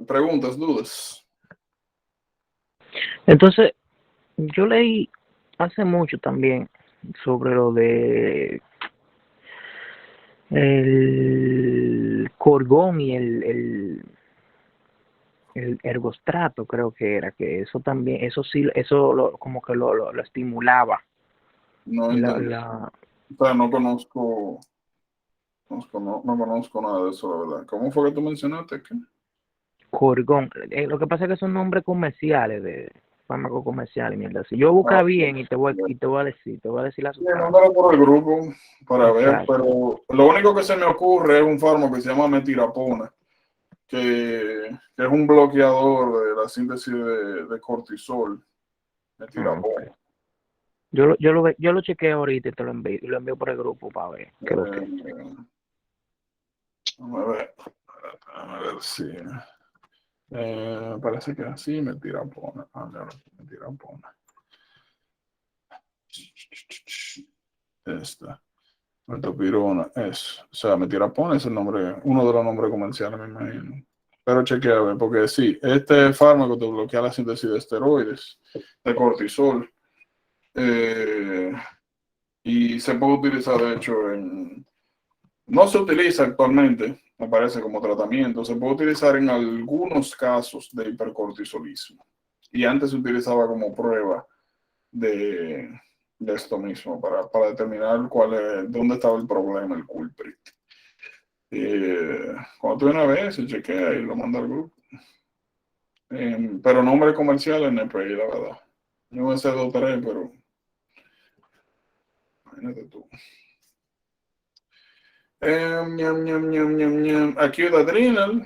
Preguntas, dudas. Entonces, yo leí hace mucho también sobre lo de el Corgón y el ergostrato, creo que era, que eso también, eso sí, eso como que lo estimulaba. No entendí. O sea, no conozco nada de eso, la verdad. ¿Cómo fue que tú mencionaste? ¿Qué? Corgón. Lo que pasa es que son nombres comerciales de fármacos comerciales, mierda. Si yo busco bien y te voy a decir la Sí, sustancia. mándalo por el grupo para ver, Exacto. pero lo único que se me ocurre es un fármaco que se llama metirapona, que es un bloqueador de la síntesis de cortisol. Metirapona. Okay. Yo lo chequeo ahorita y te lo envío por el grupo para ver qué es lo que es. Déjame ver si... parece que así, metirapona. Metirapona. Esta. Metopirona es. O sea, metirapona es el nombre, uno de los nombres comerciales, me imagino. Pero chequea, a ver, porque sí, este fármaco te bloquea la síntesis de esteroides, de cortisol. Y se puede utilizar, de hecho, no se utiliza actualmente, me parece, como tratamiento. Se puede utilizar en algunos casos de hipercortisolismo. Y antes se utilizaba como prueba de esto mismo, para determinar dónde estaba el problema, el culprit. Cuando tú una vez se chequea y lo manda al grupo. Pero nombre comercial es NPI, la verdad. Yo no sé 2-3, pero imagínate tú. Acute Adrenal,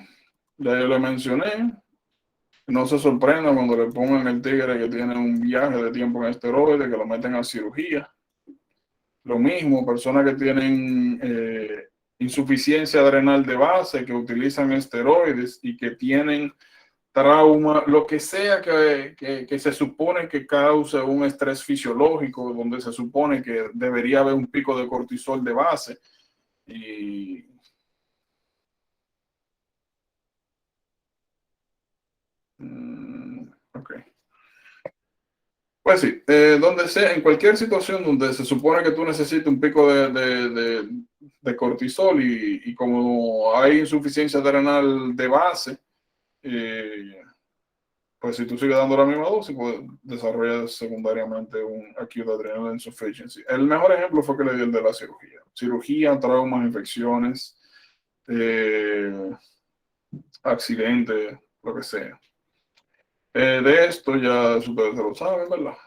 ya yo le mencioné. No se sorprenda cuando le pongan el tigre que tiene un viaje de tiempo en esteroides, que lo meten a cirugía. Lo mismo, personas que tienen insuficiencia adrenal de base, que utilizan esteroides y que tienen trauma, lo que sea que se supone que cause un estrés fisiológico, donde se supone que debería haber un pico de cortisol de base. Y ok. Pues sí, donde sea, en cualquier situación donde se supone que tú necesites un pico de cortisol y como hay insuficiencia adrenal de base, pues si tú sigues dando la misma dosis, pues desarrollas secundariamente un acute adrenal insufficiency. El mejor ejemplo fue que le di el de la cirugía. Cirugía, traumas, infecciones, accidentes, lo que sea. De esto ya ustedes se lo saben, ¿verdad?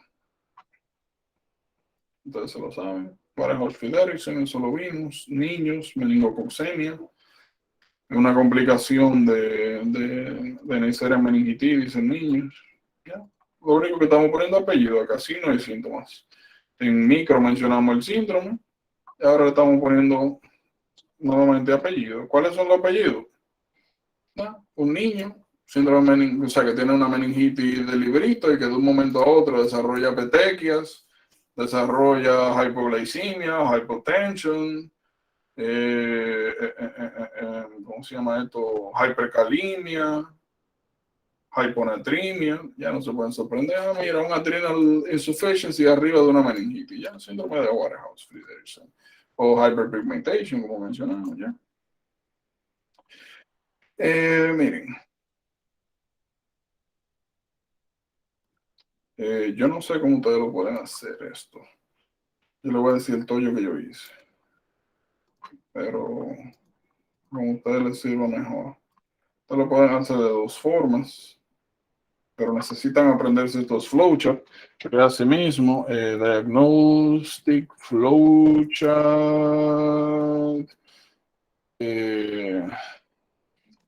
Ustedes se lo saben. Parejos Fidericsen, eso lo vimos. Niños, meningococcemia. Una complicación de Neisseria meningitidis en niños. ¿Ya? Lo único que estamos poniendo apellido acá, sí no hay síntomas. En micro mencionamos el síndrome. Y ahora le estamos poniendo nuevamente apellido. ¿Cuáles son los apellidos? Un niño, síndrome o sea, que tiene una meningitis de librito y que de un momento a otro desarrolla petequias, desarrolla hipoglicemia, hypotension, ¿cómo se llama esto? Hypercalemia, hyponatremia, ya no se pueden sorprender. Mira, un adrenal insufficiency arriba de una meningitis, ya, síndrome de Waterhouse-Friderichsen, o hyperpigmentation, como mencionamos, ya. Miren, yo no sé cómo ustedes lo pueden hacer esto. Yo le voy a decir el tollo que yo hice, pero como a ustedes les sirva mejor. Ustedes lo pueden hacer de dos formas, pero necesitan aprenderse estos flowcharts, que es así mismo, diagnostic flowchart,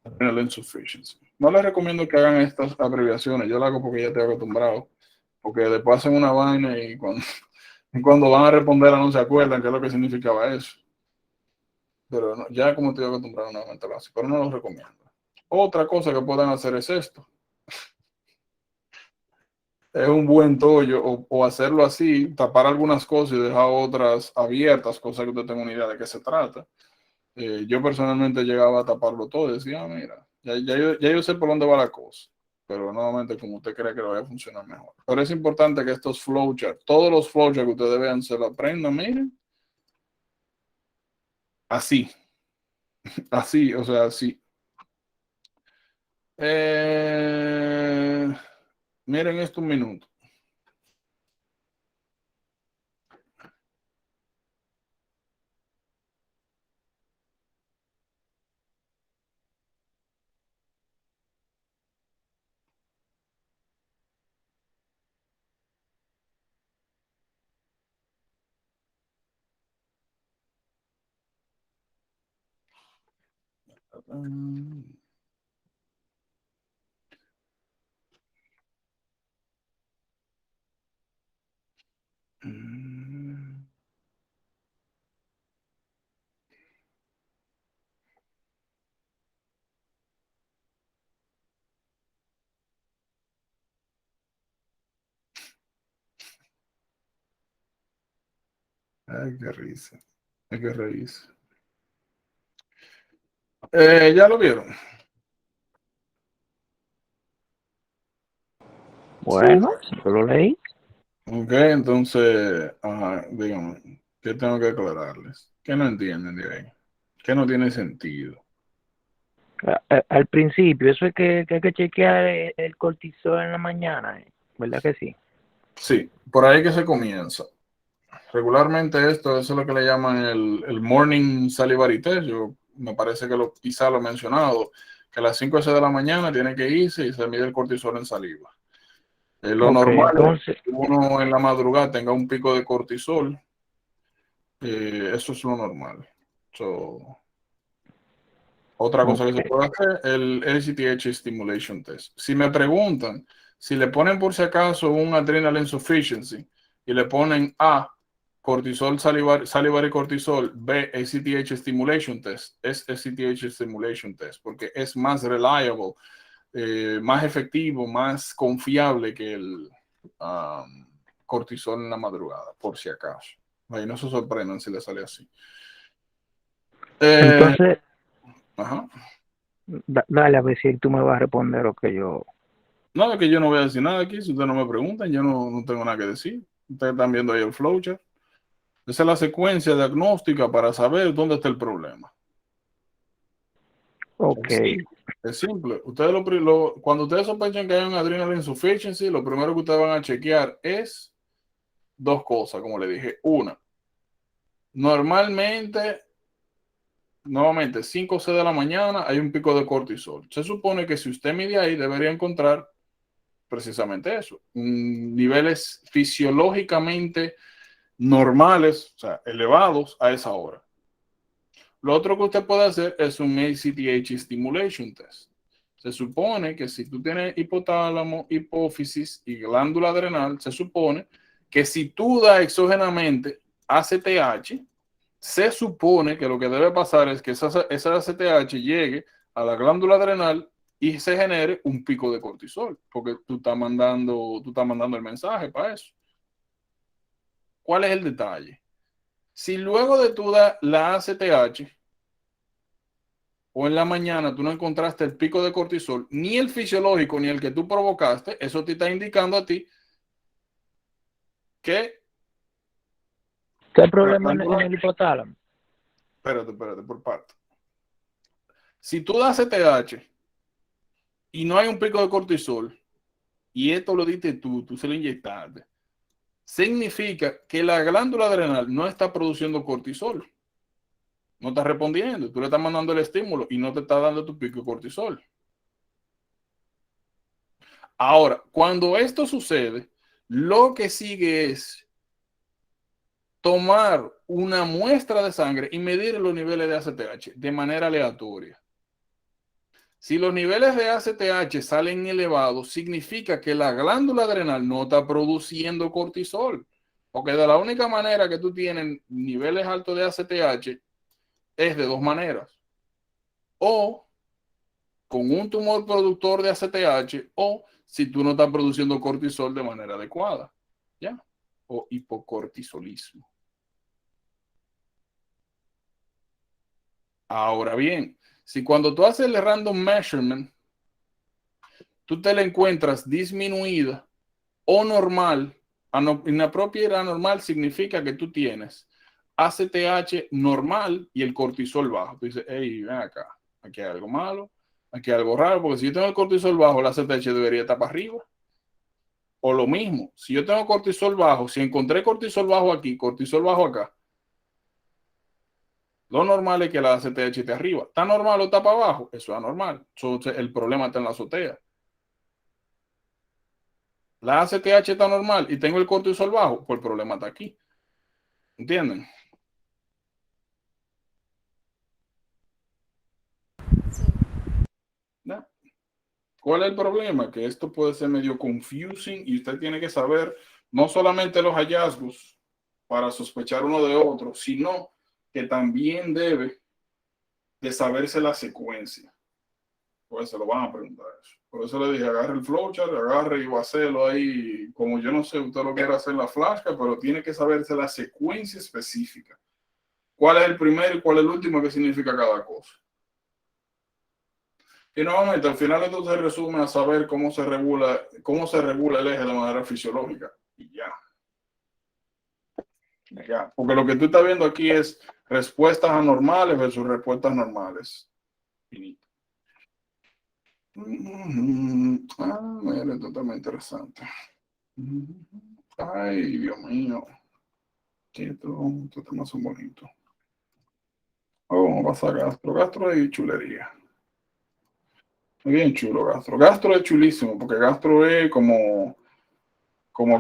adrenal insufficiency. No les recomiendo que hagan estas abreviaciones, yo lo hago porque ya estoy acostumbrado, porque después hacen una vaina y cuando Cuando van a responder no se acuerdan qué es lo que significaba eso. Pero no, ya como estoy acostumbrado nuevamente a lo así, pero no lo recomiendo. Otra cosa que puedan hacer es esto. Es un buen tollo o hacerlo así, tapar algunas cosas y dejar otras abiertas, cosas que usted tenga una idea de qué se trata. Yo personalmente llegaba a taparlo todo y decía, mira, ya yo sé por dónde va la cosa, pero nuevamente como usted cree que lo vaya a funcionar mejor. Pero es importante que estos flowcharts, todos los flowcharts que ustedes vean, se lo aprendan, miren, así, así, o sea, así. Miren esto un minuto. Ay, qué risa. Hay que reírse. ¿Ya lo vieron? Bueno, yo lo leí. Ok, entonces, dígame, ¿qué tengo que aclararles? ¿Qué no entienden de ahí? ¿Qué no tiene sentido? Al principio, eso es que hay que chequear el cortisol en la mañana, ¿verdad que sí? Sí, por ahí que se comienza. Regularmente eso es lo que le llaman el morning salivary test. Yo me parece que quizá lo he mencionado, que a las 5 o 6 de la mañana tiene que irse y se mide el cortisol en saliva. Lo Ok, normal entonces, es que uno en la madrugada tenga un pico de cortisol. Eso es lo normal. Otra cosa que se ok. puede hacer, el ACTH Stimulation Test. Si me preguntan, si le ponen por si acaso un adrenal insufficiency y le ponen A, cortisol salivary cortisol, B, ACTH Stimulation Test, es ACTH Stimulation Test, porque es más reliable, más efectivo, más confiable que el cortisol en la madrugada, por si acaso. Ahí no se sorprendan si le sale así. Entonces, Ajá. dale a ver si tú me vas a responder lo que yo... No, es que yo no voy a decir nada aquí. Si ustedes no me preguntan, yo no tengo nada que decir. Ustedes están viendo ahí el flowchart. Esa es la secuencia diagnóstica para saber dónde está el problema. Ok, Es simple. Ustedes cuando ustedes sospechan que hay un adrenal insufficiency, lo primero que ustedes van a chequear es dos cosas, como le dije. Una, normalmente, nuevamente, 5 o 6 de la mañana hay un pico de cortisol. Se supone que si usted mide ahí, debería encontrar precisamente eso. Niveles fisiológicamente normales, o sea, elevados a esa hora. Lo otro que usted puede hacer es un ACTH Stimulation Test. Se supone que si tú tienes hipotálamo, hipófisis y glándula adrenal, se supone que si tú das exógenamente ACTH, se supone que lo que debe pasar es que esa ACTH llegue a la glándula adrenal y se genere un pico de cortisol, porque tú estás mandando el mensaje para eso. ¿Cuál es el detalle? Si luego de tu la ACTH o en la mañana tú no encontraste el pico de cortisol, ni el fisiológico ni el que tú provocaste, eso te está indicando a ti que... ¿qué problema en el hipotálamo? Espérate, por parte. Si tú das ACTH y no hay un pico de cortisol, y esto lo diste tú se lo inyectaste, significa que la glándula adrenal no está produciendo cortisol. No está respondiendo. Tú le estás mandando el estímulo y no te está dando tu pico de cortisol. Ahora, cuando esto sucede, lo que sigue es tomar una muestra de sangre y medir los niveles de ACTH de manera aleatoria. Si los niveles de ACTH salen elevados, significa que la glándula adrenal no está produciendo cortisol. Porque de la única manera que tú tienes niveles altos de ACTH es de dos maneras. O con un tumor productor de ACTH, o si tú no estás produciendo cortisol de manera adecuada, ¿ya? O hipocortisolismo. Ahora bien, si cuando tú haces el random measurement, tú te la encuentras disminuida o normal, inapropiada anormal significa que tú tienes ACTH normal y el cortisol bajo. Tú dices, hey, ven acá, aquí hay algo malo, aquí hay algo raro, porque si yo tengo el cortisol bajo, el ACTH debería estar para arriba. O lo mismo, si yo tengo cortisol bajo, si encontré cortisol bajo aquí, cortisol bajo acá, lo normal es que la ACTH esté arriba. ¿Está normal o está para abajo? Eso es anormal. Entonces, el problema está en la azotea. La ACTH está normal y tengo el cortisol bajo, pues el problema está aquí. ¿Entienden? Sí. ¿No? ¿Cuál es el problema? Que esto puede ser medio confusing y usted tiene que saber no solamente los hallazgos para sospechar uno de otro, sino que también debe de saberse la secuencia. Pues se lo van a preguntar eso. Por eso le dije, agarre el flowchart, agarre y va a hacerlo ahí, como yo no sé, usted lo quiere hacer en la flashcard, pero tiene que saberse la secuencia específica. ¿Cuál es el primero y cuál es el último? ¿Qué significa cada cosa? Y nuevamente, al final esto se resume a saber cómo se regula el eje de manera fisiológica. Y ya. Ya. Porque lo que tú estás viendo aquí es respuestas anormales versus respuestas normales. Finito. Mira, esto está muy interesante. Ay, Dios mío. Esto está más bonito. Vamos a pasar a gastro. Gastro y chulería. Muy bien chulo, gastro. Gastro es chulísimo, porque gastro es como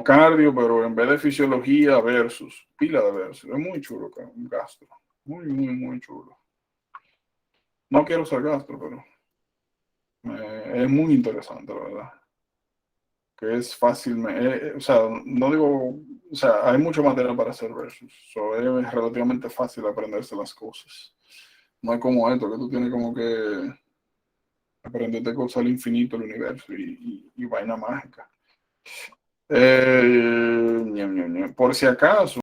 cardio, pero en vez de fisiología versus, pila de versus. Es muy chulo, gastro. Muy, muy, muy chulo. No quiero ser gastro, pero es muy interesante, la verdad. Que es fácil, o sea, no digo, o sea, hay mucho material para hacer versus. So, es relativamente fácil aprenderse las cosas. No es como esto, que tú tienes como que aprenderte cosas al infinito, el universo y vaina mágica. Por si acaso,